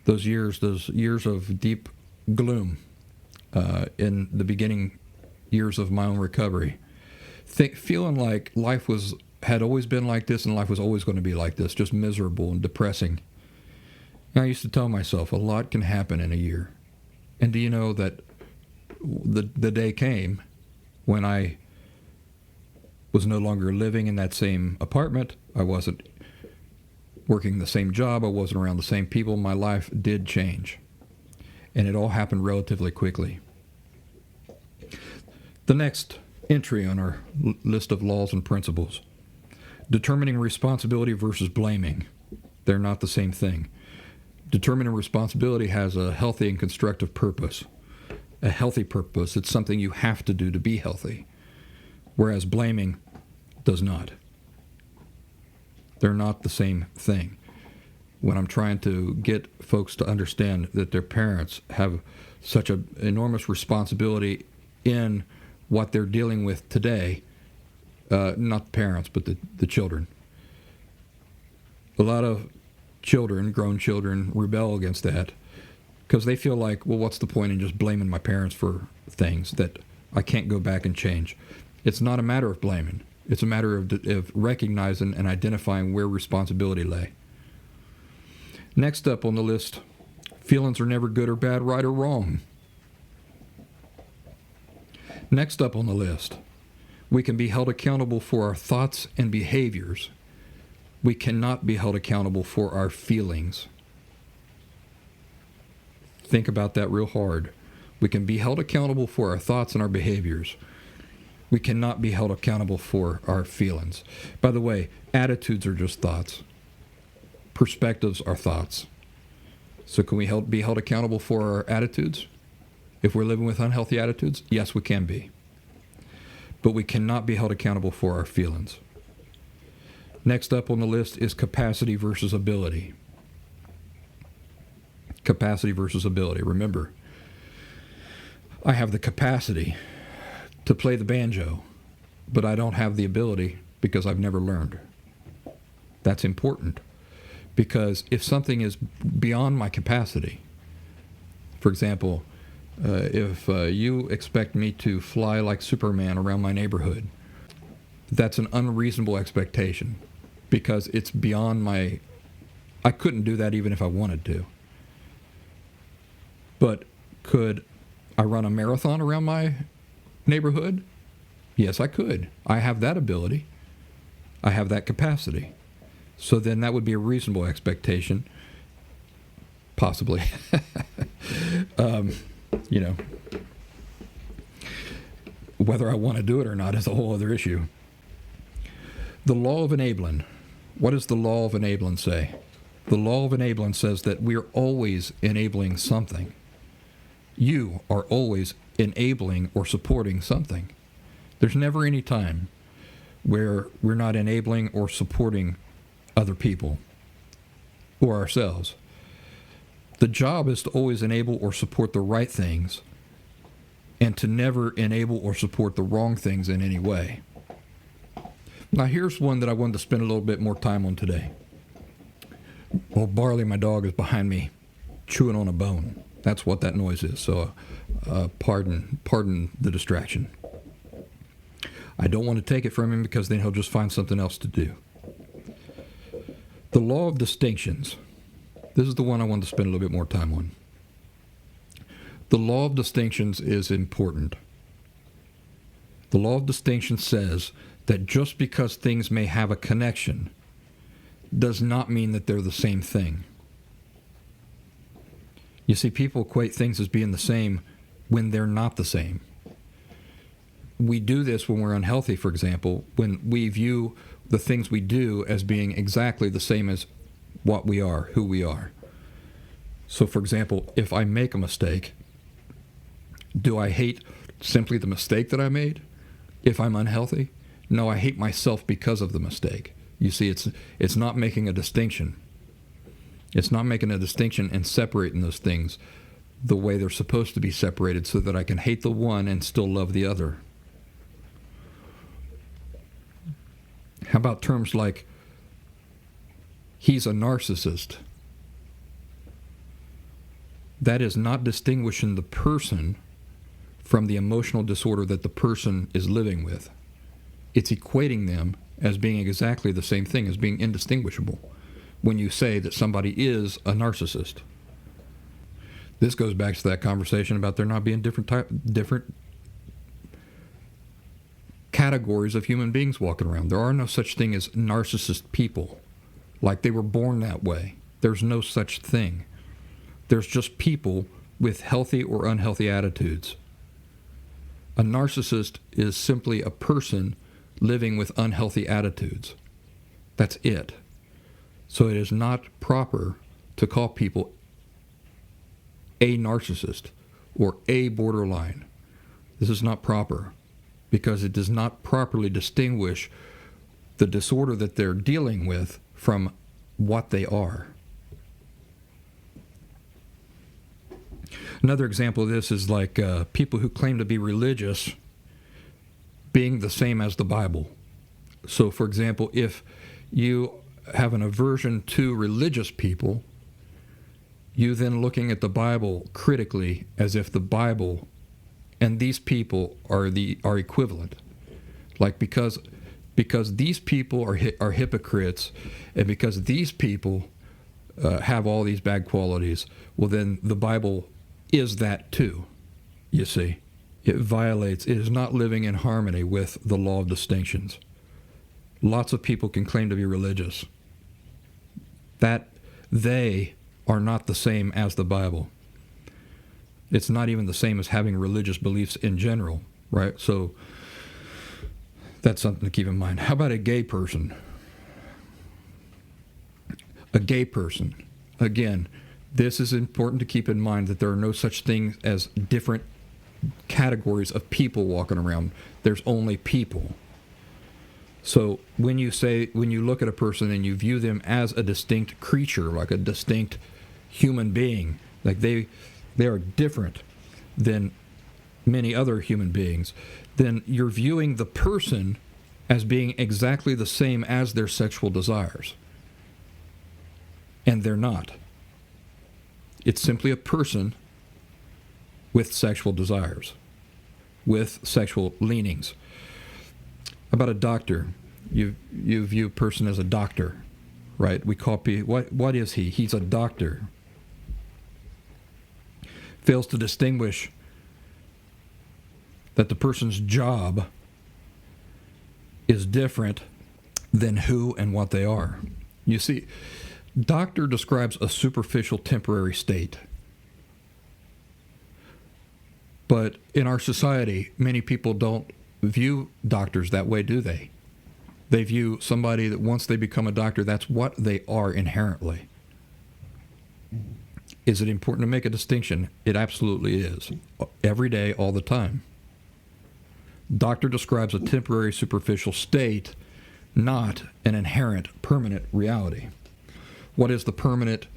those years of deep gloom in the beginning years of my own recovery, feeling like life had always been like this and life was always going to be like this, just miserable and depressing. And I used to tell myself, a lot can happen in a year. And do you know that the day came when I was no longer living in that same apartment, I wasn't working the same job, I wasn't around the same people, my life did change. And it all happened relatively quickly. The next entry on our list of laws and principles, determining responsibility versus blaming. They're not the same thing. Determining responsibility has a healthy and constructive purpose. A healthy purpose, it's something you have to do to be healthy, whereas blaming does not. They're not the same thing. When I'm trying to get folks to understand that their parents have such an enormous responsibility in what they're dealing with today, not the parents, but the children. A lot of children, grown children, rebel against that because they feel like, well, what's the point in just blaming my parents for things that I can't go back and change? It's not a matter of blaming. It's a matter of recognizing and identifying where responsibility lay. Next up on the list, feelings are never good or bad, right or wrong. Next up on the list, we can be held accountable for our thoughts and behaviors We cannot be held accountable for our feelings. Think about that real hard. We can be held accountable for our thoughts and our behaviors. We cannot be held accountable for our feelings. By the way, attitudes are just thoughts. Perspectives are thoughts. So can we be held accountable for our attitudes? If we're living with unhealthy attitudes, yes, we can be. But we cannot be held accountable for our feelings. Next up on the list is capacity versus ability. Capacity versus ability. Remember, I have the capacity to play the banjo, but I don't have the ability because I've never learned. That's important, because if something is beyond my capacity, for example, if you expect me to fly like Superman around my neighborhood, that's an unreasonable expectation, because it's beyond my... I couldn't do that even if I wanted to. But could I run a marathon around my neighborhood? Yes, I could. I have that ability. I have that capacity. So then that would be a reasonable expectation. Possibly. You know, whether I want to do it or not is a whole other issue. The law of enabling. What does the law of enabling say? The law of enabling says that we are always enabling something. You are always enabling or supporting something. There's never any time where we're not enabling or supporting other people or ourselves. The job is to always enable or support the right things, and to never enable or support the wrong things in any way. Now here's one that I wanted to spend a little bit more time on today. Well, Barley, my dog, is behind me chewing on a bone. That's what that noise is, so pardon the distraction. I don't want to take it from him because then he'll just find something else to do. The law of distinctions. This is the one I wanted to spend a little bit more time on. The law of distinctions is important. The law of distinction says that just because things may have a connection does not mean that they're the same thing. You see, people equate things as being the same when they're not the same. We do this when we're unhealthy, for example, when we view the things we do as being exactly the same as what we are, who we are. So, for example, if I make a mistake, do I hate simply the mistake that I made if I'm unhealthy? No, I hate myself because of the mistake. You see, it's not making a distinction. It's not making a distinction and separating those things the way they're supposed to be separated so that I can hate the one and still love the other. How about terms like, he's a narcissist? That is not distinguishing the person from the emotional disorder that the person is living with. It's equating them as being exactly the same thing, as being indistinguishable, when you say that somebody is a narcissist. This goes back to that conversation about there not being different categories of human beings walking around. There are no such thing as narcissist people, like they were born that way. There's no such thing. There's just people with healthy or unhealthy attitudes. A narcissist is simply a person living with unhealthy attitudes. That's it. So it is not proper to call people a narcissist or a borderline. This is not proper because it does not properly distinguish the disorder that they're dealing with from what they are. Another example of this is like people who claim to be religious being the same as the Bible. So, for example, if you have an aversion to religious people, you then looking at the Bible critically as if the Bible and these people are equivalent. Like because these people are hypocrites, and because these people have all these bad qualities, well then the Bible is that too, you see. It is not living in harmony with the law of distinctions. Lots of people can claim to be religious, that they are not the same as the Bible. It's not even the same as having religious beliefs in general, right? So that's something to keep in mind. How about a gay person? A gay person. Again, this is important to keep in mind, that there are no such things as different categories of people walking around. There's only people. So when you look at a person and you view them as a distinct creature, like a distinct human being, like they are different than many other human beings, then you're viewing the person as being exactly the same as their sexual desires. And they're not. It's simply a person with sexual desires, with sexual leanings. About a doctor, you view a person as a doctor, right? We call people, what is he? He's a doctor. Fails to distinguish that the person's job is different than who and what they are. You see, doctor describes a superficial temporary state. But in our society, many people don't view doctors that way, do they? They view somebody that once they become a doctor, that's what they are inherently. Is it important to make a distinction? It absolutely is. Every day, all the time. Doctor describes a temporary superficial state, not an inherent permanent reality. What is the permanent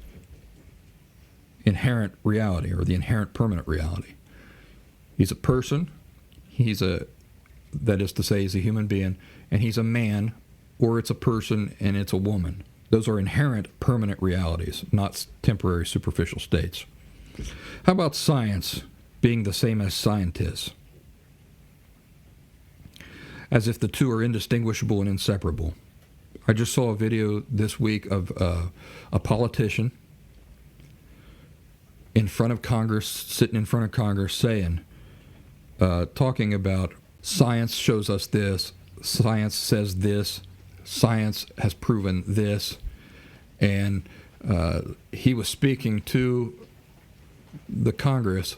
inherent reality, or the inherent permanent reality? He's a person, that is to say, he's a human being, and he's a man, or it's a person and it's a woman. Those are inherent permanent realities, not temporary superficial states. How about science being the same as scientists? As if the two are indistinguishable and inseparable. I just saw a video this week of a politician in front of Congress, sitting in front of Congress, saying, talking about science shows us this, science says this, science has proven this, and he was speaking to the Congress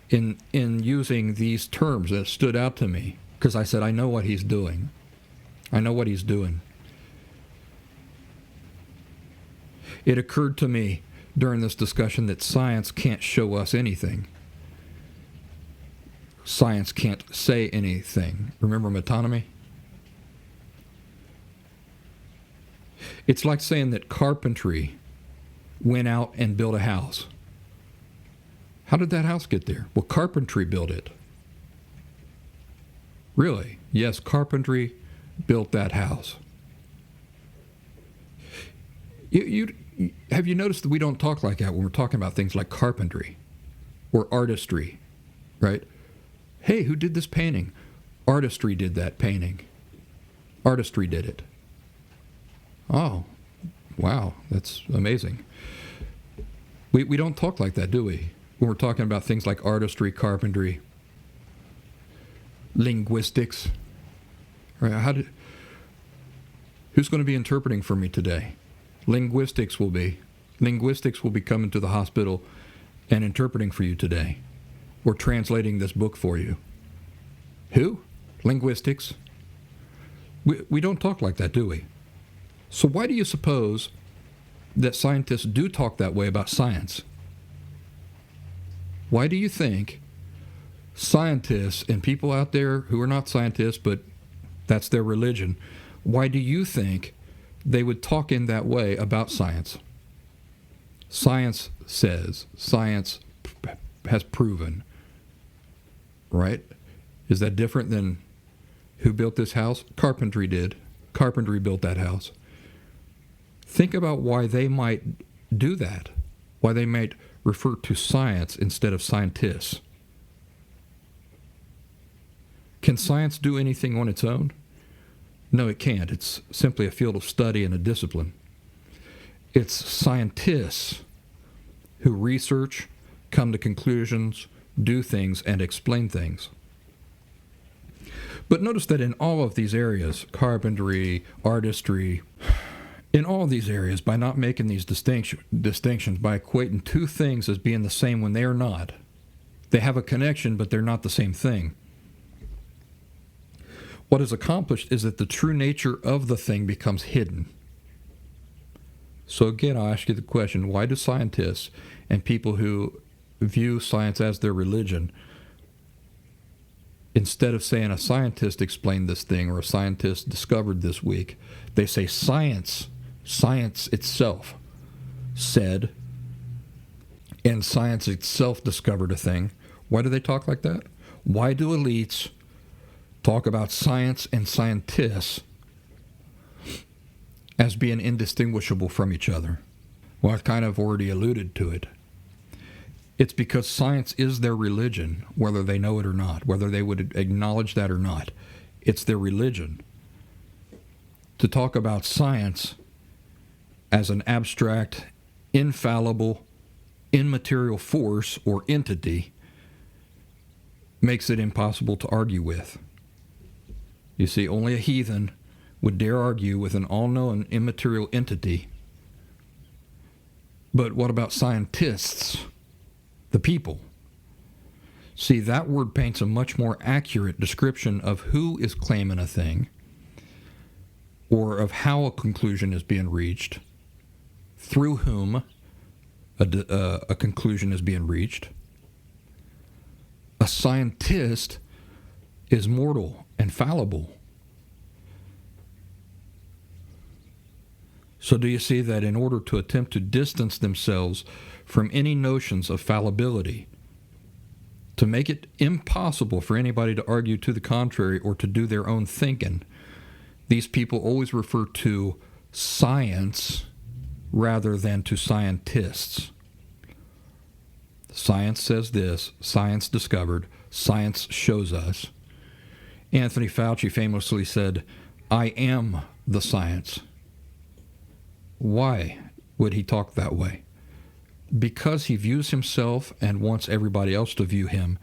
in using these terms that stood out to me, because I said, I know what he's doing. I know what he's doing. It occurred to me during this discussion that science can't show us anything. Science can't say anything. Remember metonymy? It's like saying that carpentry went out and built a house. How did that house get there? Well, carpentry built it. Really? Yes, carpentry built that house. Have you noticed that we don't talk like that when we're talking about things like carpentry or artistry, right? Hey, who did this painting? Artistry did that painting. Artistry did it. Oh, wow, that's amazing. We don't talk like that, do we? When we're talking about things like artistry, carpentry, linguistics. Right? Who's going to be interpreting for me today? Linguistics will be. Linguistics will be coming to the hospital and interpreting for you today. Or translating this book for you. Who? Linguistics. We don't talk like that, do we? So why do you suppose that scientists do talk that way about science? Why do you think scientists and people out there who are not scientists, but that's their religion, why do you think they would talk in that way about science? Science says, science has proven, right? Is that different than who built this house? Carpentry did. Carpentry built that house. Think about why they might do that, why they might refer to science instead of scientists. Can science do anything on its own? No, it can't. It's simply a field of study and a discipline. It's scientists who research, come to conclusions, do things, and explain things. But notice that in all of these areas, carpentry, artistry, In all these areas, by not making these distinctions, by equating two things as being the same when they are not, they have a connection, but they're not the same thing. What is accomplished is that the true nature of the thing becomes hidden. So again, I'll ask you the question, why do scientists and people who view science as their religion, instead of saying a scientist explained this thing or a scientist discovered this week, they say science itself said, and science itself discovered a thing? Why do they talk like that? Why do elites talk about science and scientists as being indistinguishable from each other? Well, I've kind of already alluded to it. It's because science is their religion, whether they know it or not, whether they would acknowledge that or not. It's their religion. To talk about science as an abstract, infallible, immaterial force or entity makes it impossible to argue with. You see, only a heathen would dare argue with an all-knowing immaterial entity. But what about scientists, the people? See, that word paints a much more accurate description of who is claiming a thing, or of how a conclusion is being reached, through whom a conclusion is being reached. A scientist is mortal and fallible. So do you see that in order to attempt to distance themselves from any notions of fallibility, to make it impossible for anybody to argue to the contrary or to do their own thinking, these people always refer to science rather than to scientists. Science says this, science discovered, science shows us. Anthony Fauci famously said, "I am the science." Why would he talk that way? Because he views himself and wants everybody else to view him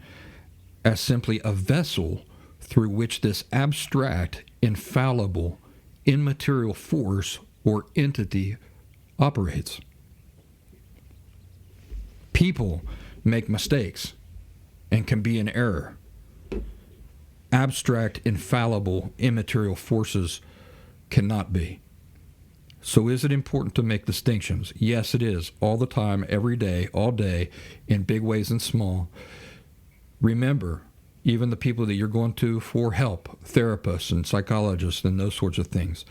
as simply a vessel through which this abstract, infallible, immaterial force or entity operates. People make mistakes and can be in error. Abstract, infallible, immaterial forces cannot be. So is it important to make distinctions? Yes, it is. All the time, every day, all day, in big ways and small. Remember, even the people that you're going to for help, therapists and psychologists and those sorts of things,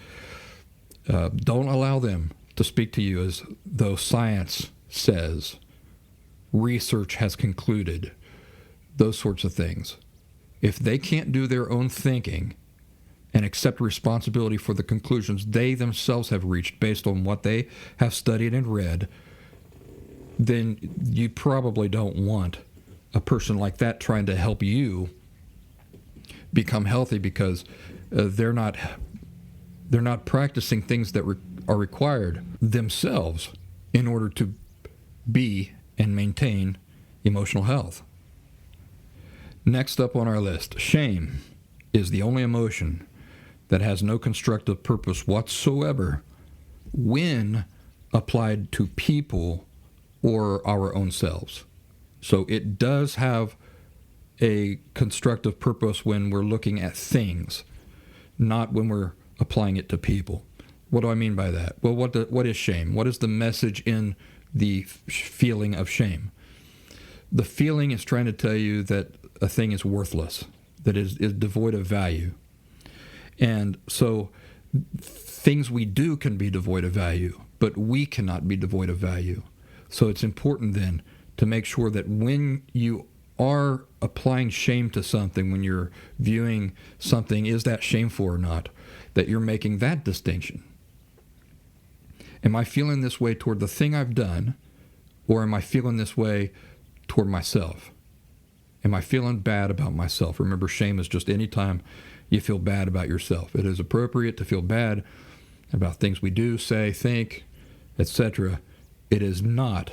don't allow them to speak to you as though science says, research has concluded, those sorts of things. If they can't do their own thinking and accept responsibility for the conclusions they themselves have reached based on what they have studied and read, then you probably don't want a person like that trying to help you become healthy, because they're not practicing things that are required themselves in order to be and maintain emotional health. Next up on our list, shame is the only emotion that has no constructive purpose whatsoever when applied to people or our own selves. So it does have a constructive purpose when we're looking at things, not when we're applying it to people. What do I mean by that? Well, what is shame? What is the message in the feeling of shame? The feeling is trying to tell you that a thing is worthless, that is devoid of value. And so things we do can be devoid of value, but we cannot be devoid of value. So it's important then to make sure that when you are applying shame to something, when you're viewing something, is that shameful or not, that you're making that distinction. Am I feeling this way toward the thing I've done, or am I feeling this way toward myself? Am I feeling bad about myself? Remember, shame is just any time you feel bad about yourself. It is appropriate to feel bad about things we do, say, think, etc. It is not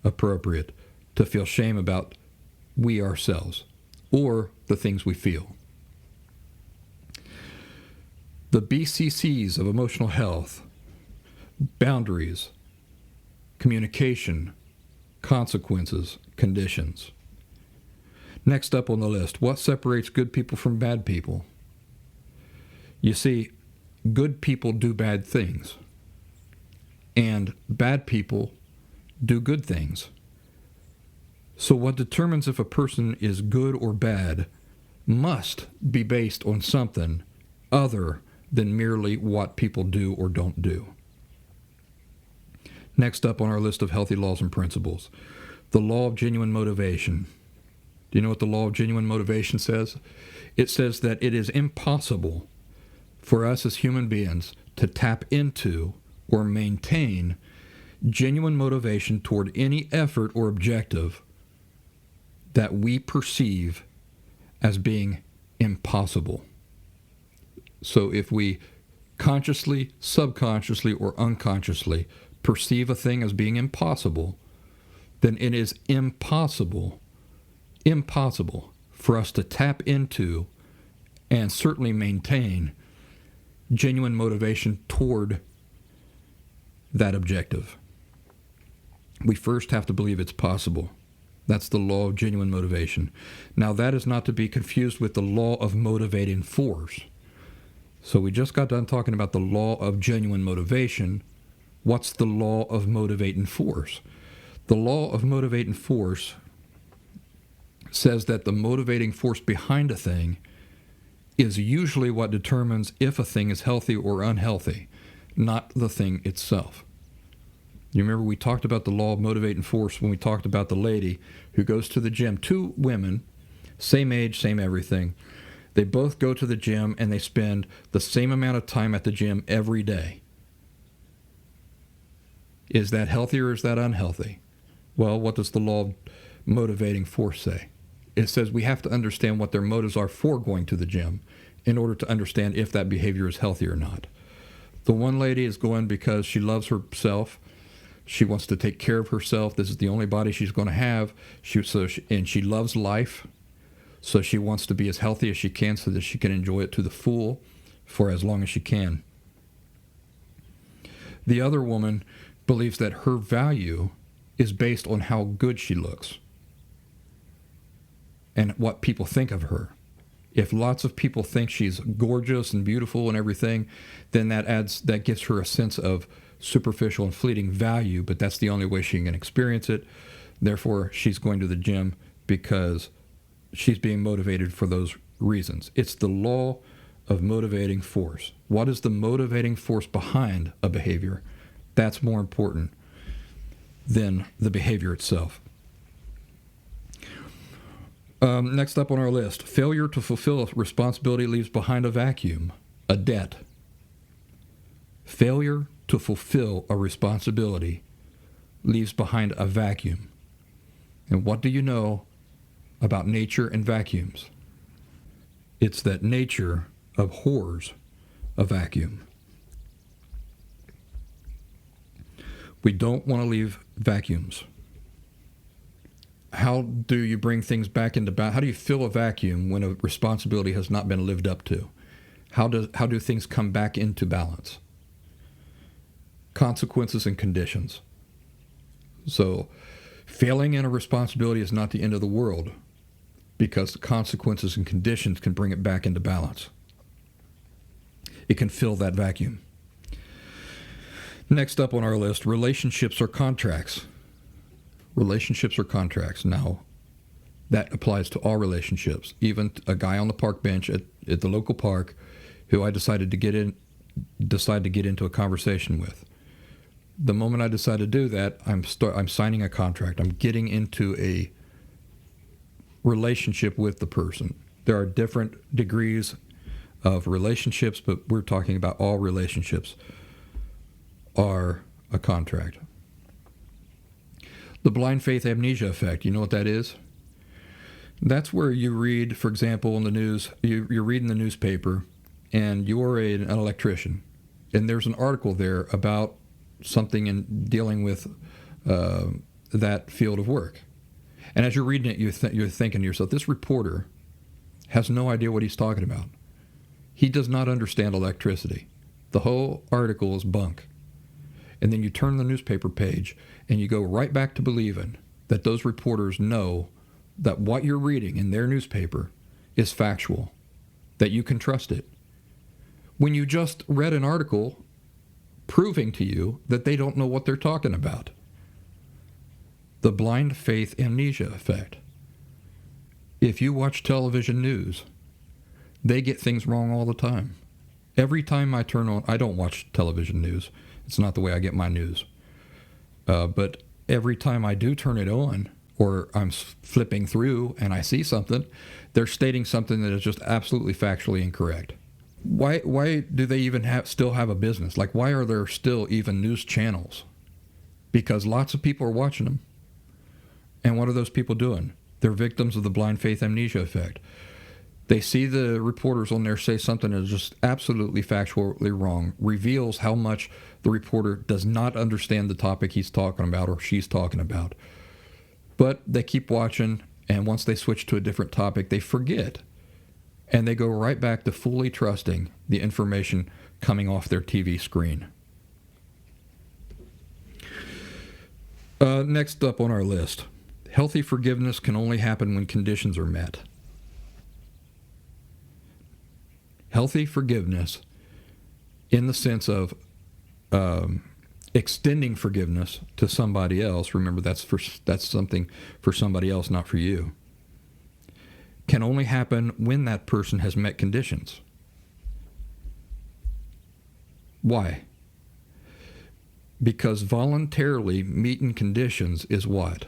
appropriate to feel shame about we ourselves or the things we feel. The BCCs of emotional health boundaries, communication, consequences, conditions. Next up on the list, what separates good people from bad people? You see, good people do bad things, and bad people do good things. So what determines if a person is good or bad must be based on something other than merely what people do or don't do. Next up on our list of healthy laws and principles, the law of genuine motivation. Do you know what the law of genuine motivation says? It says that it is impossible for us as human beings to tap into or maintain genuine motivation toward any effort or objective that we perceive as being impossible. So if we consciously, subconsciously, or unconsciously perceive a thing as being impossible, then it is impossible for us to tap into and certainly maintain genuine motivation toward that objective. We first have to believe it's possible. That's the law of genuine motivation. Now, that is not to be confused with the law of motivating force. So we just got done talking about the law of genuine motivation. What's the law of motivating force? The law of motivating force says that the motivating force behind a thing is usually what determines if a thing is healthy or unhealthy, not the thing itself. You remember we talked about the law of motivating force when we talked about the lady who goes to the gym. Two women, same age, same everything. They both go to the gym and they spend the same amount of time at the gym every day. Is that healthy or is that unhealthy? Well, what does the law of motivating force say? It says we have to understand what their motives are for going to the gym in order to understand if that behavior is healthy or not. The one lady is going because she loves herself. She wants to take care of herself. This is the only body she's going to have. And she loves life. So she wants to be as healthy as she can so that she can enjoy it to the full for as long as she can. The other woman believes that her value is based on how good she looks and what people think of her. If lots of people think she's gorgeous and beautiful and everything, then that gives her a sense of superficial and fleeting value, but that's the only way she can experience it. Therefore, she's going to the gym because she's being motivated for those reasons. It's the law of motivating force. What is the motivating force behind a behavior? That's more important than the behavior itself. Next up on our list, failure to fulfill a responsibility leaves behind a vacuum, a debt. Failure to fulfill a responsibility leaves behind a vacuum. And what do you know about nature and vacuums? It's that nature abhors a vacuum. We don't want to leave vacuums. How do you bring things back into balance? How do you fill a vacuum when a responsibility has not been lived up to? How do things come back into balance? Consequences and conditions. So failing in a responsibility is not the end of the world because the consequences and conditions can bring it back into balance. It can fill that vacuum. Next up on our list, relationships or contracts. Relationships or contracts. Now, that applies to all relationships. Even a guy on the park bench at the local park who I decided to get into a conversation with. The moment I decide to do that, I'm signing a contract. I'm getting into a relationship with the person. There are different degrees of relationships, but we're talking about all relationships are a contract. The blind faith amnesia effect, you know what that is? That's where you read, for example, in the news, you're reading the newspaper, and you're an electrician, and there's an article there about something in dealing with that field of work. And as you're reading it, you're thinking to yourself, this reporter has no idea what he's talking about. He does not understand electricity. The whole article is bunk. and then you turn the newspaper page and you go right back to believing that those reporters know that what you're reading in their newspaper is factual, that you can trust it, when you just read an article proving to you that they don't know what they're talking about. The blind faith amnesia effect. If you watch television news, they get things wrong all the time. Every time I turn on, I don't watch television news. It's not the way I get my news. But every time I do turn it on, or I'm flipping through and I see something, they're stating something that is just absolutely factually incorrect. Why do they even still have a business? Like, why are there still even news channels? Because lots of people are watching them. And what are those people doing? They're victims of the blind faith amnesia effect. They see the reporters on there say something that is just absolutely factually wrong, reveals how much the reporter does not understand the topic he's talking about or she's talking about. But they keep watching, and once they switch to a different topic, they forget. And they go right back to fully trusting the information coming off their TV screen. Next up on our list, healthy forgiveness can only happen when conditions are met. Healthy forgiveness in the sense of extending forgiveness to somebody else. Remember, that's something for somebody else, not for you. Can only happen when that person has met conditions. Why? Because voluntarily meeting conditions is what?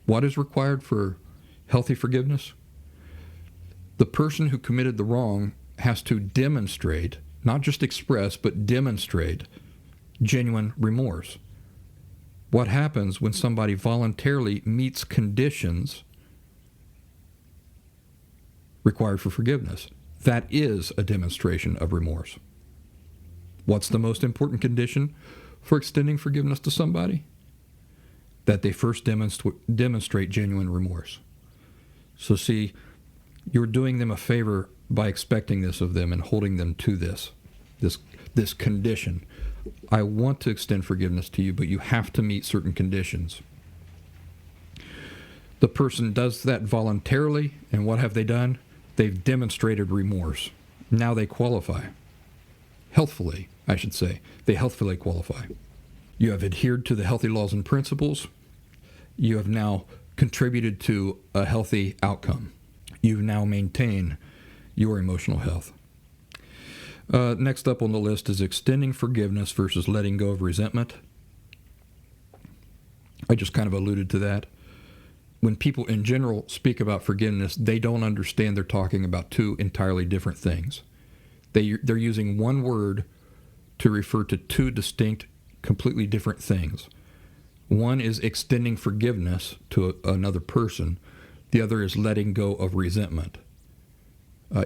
What is required for healthy forgiveness? The person who committed the wrong has to demonstrate, not just express, but demonstrate genuine remorse. What happens when somebody voluntarily meets conditions required for forgiveness? That is a demonstration of remorse. What's the most important condition for extending forgiveness to somebody? That they first demonstrate genuine remorse. So see, you're doing them a favor by expecting this of them and holding them to this condition. I want to extend forgiveness to you, but you have to meet certain conditions. The person does that voluntarily, and what have they done? They've demonstrated remorse. Now they qualify. Healthfully, I should say. They healthfully qualify. You have adhered to the healthy laws and principles. You have now contributed to a healthy outcome. You now maintain your emotional health. Next up on the list is extending forgiveness versus letting go of resentment. I just kind of alluded to that. When people in general speak about forgiveness, they don't understand they're talking about two entirely different things. They're using one word to refer to two distinct, completely different things. One is extending forgiveness to another person. The other is letting go of resentment.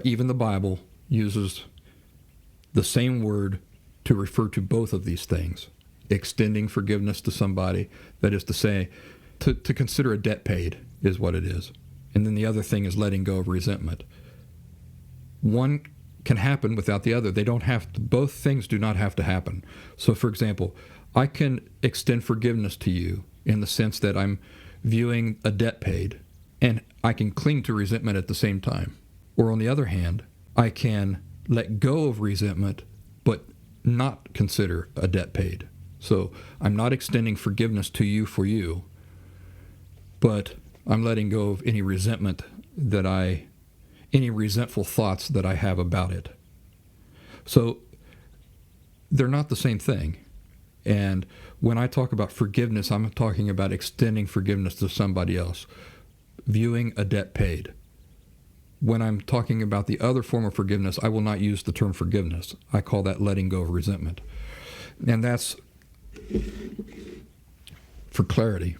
Even the Bible uses the same word to refer to both of these things. Extending forgiveness to somebody, that is to say, to consider a debt paid is what it is. And then the other thing is letting go of resentment. One can happen without the other. They don't have to, both things do not have to happen. So for example, I can extend forgiveness to you in the sense that I'm viewing a debt paid, and I can cling to resentment at the same time. Or on the other hand, I can let go of resentment, but not consider a debt paid. So I'm not extending forgiveness to you for you, but I'm letting go of any resentment any resentful thoughts that I have about it. So they're not the same thing. And when I talk about forgiveness, I'm talking about extending forgiveness to somebody else, viewing a debt paid. When I'm talking about the other form of forgiveness, I will not use the term forgiveness. I call that letting go of resentment. And that's for clarity.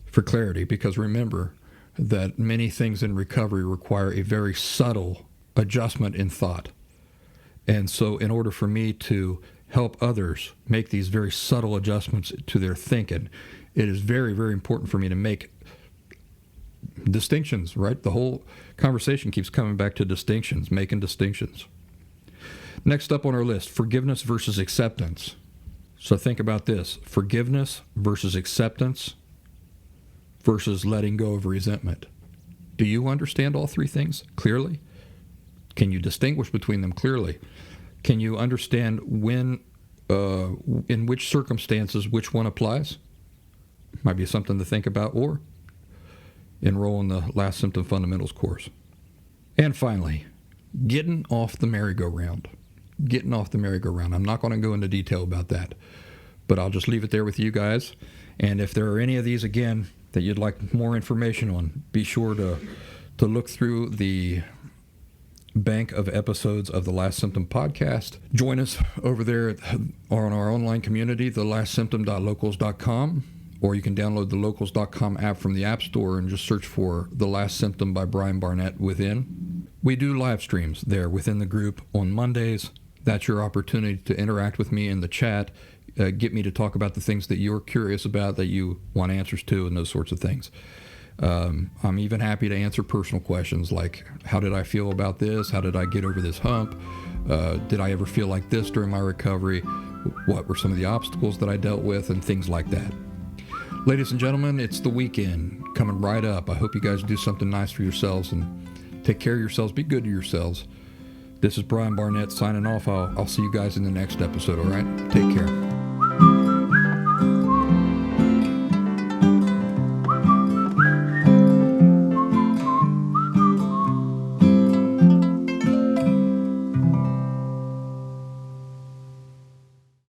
For clarity, because remember that many things in recovery require a very subtle adjustment in thought. And so in order for me to help others make these very subtle adjustments to their thinking, it is very, very important for me to make distinctions, right? The whole conversation keeps coming back to distinctions, making distinctions. Next up on our list, forgiveness versus acceptance. So think about this: forgiveness versus acceptance versus letting go of resentment. Do you understand all three things clearly? Can you distinguish between them clearly? Can you understand when, in which circumstances, which one applies? Might be something to think about, or enroll in the Last Symptom Fundamentals course. And finally, getting off the merry-go-round. Getting off the merry-go-round. I'm not going to go into detail about that, but I'll just leave it there with you guys. And if there are any of these, again, that you'd like more information on, be sure to look through the bank of episodes of the Last Symptom podcast. Join us over there on our online community, thelastsymptom.locals.com, or you can download the locals.com app from the App Store and just search for The Last Symptom by Brian Barnett within. We do live streams there within the group on Mondays. That's your opportunity to interact with me in the chat, get me to talk about the things that you're curious about, that you want answers to, and those sorts of things. I'm even happy to answer personal questions like, how did I feel about this? How did I get over this hump? Did I ever feel like this during my recovery? What were some of the obstacles that I dealt with, and things like that. Ladies and gentlemen, it's the weekend coming right up. I hope you guys do something nice for yourselves and take care of yourselves. Be good to yourselves. This is Brian Barnett signing off. I'll see you guys in the next episode, all right? Take care.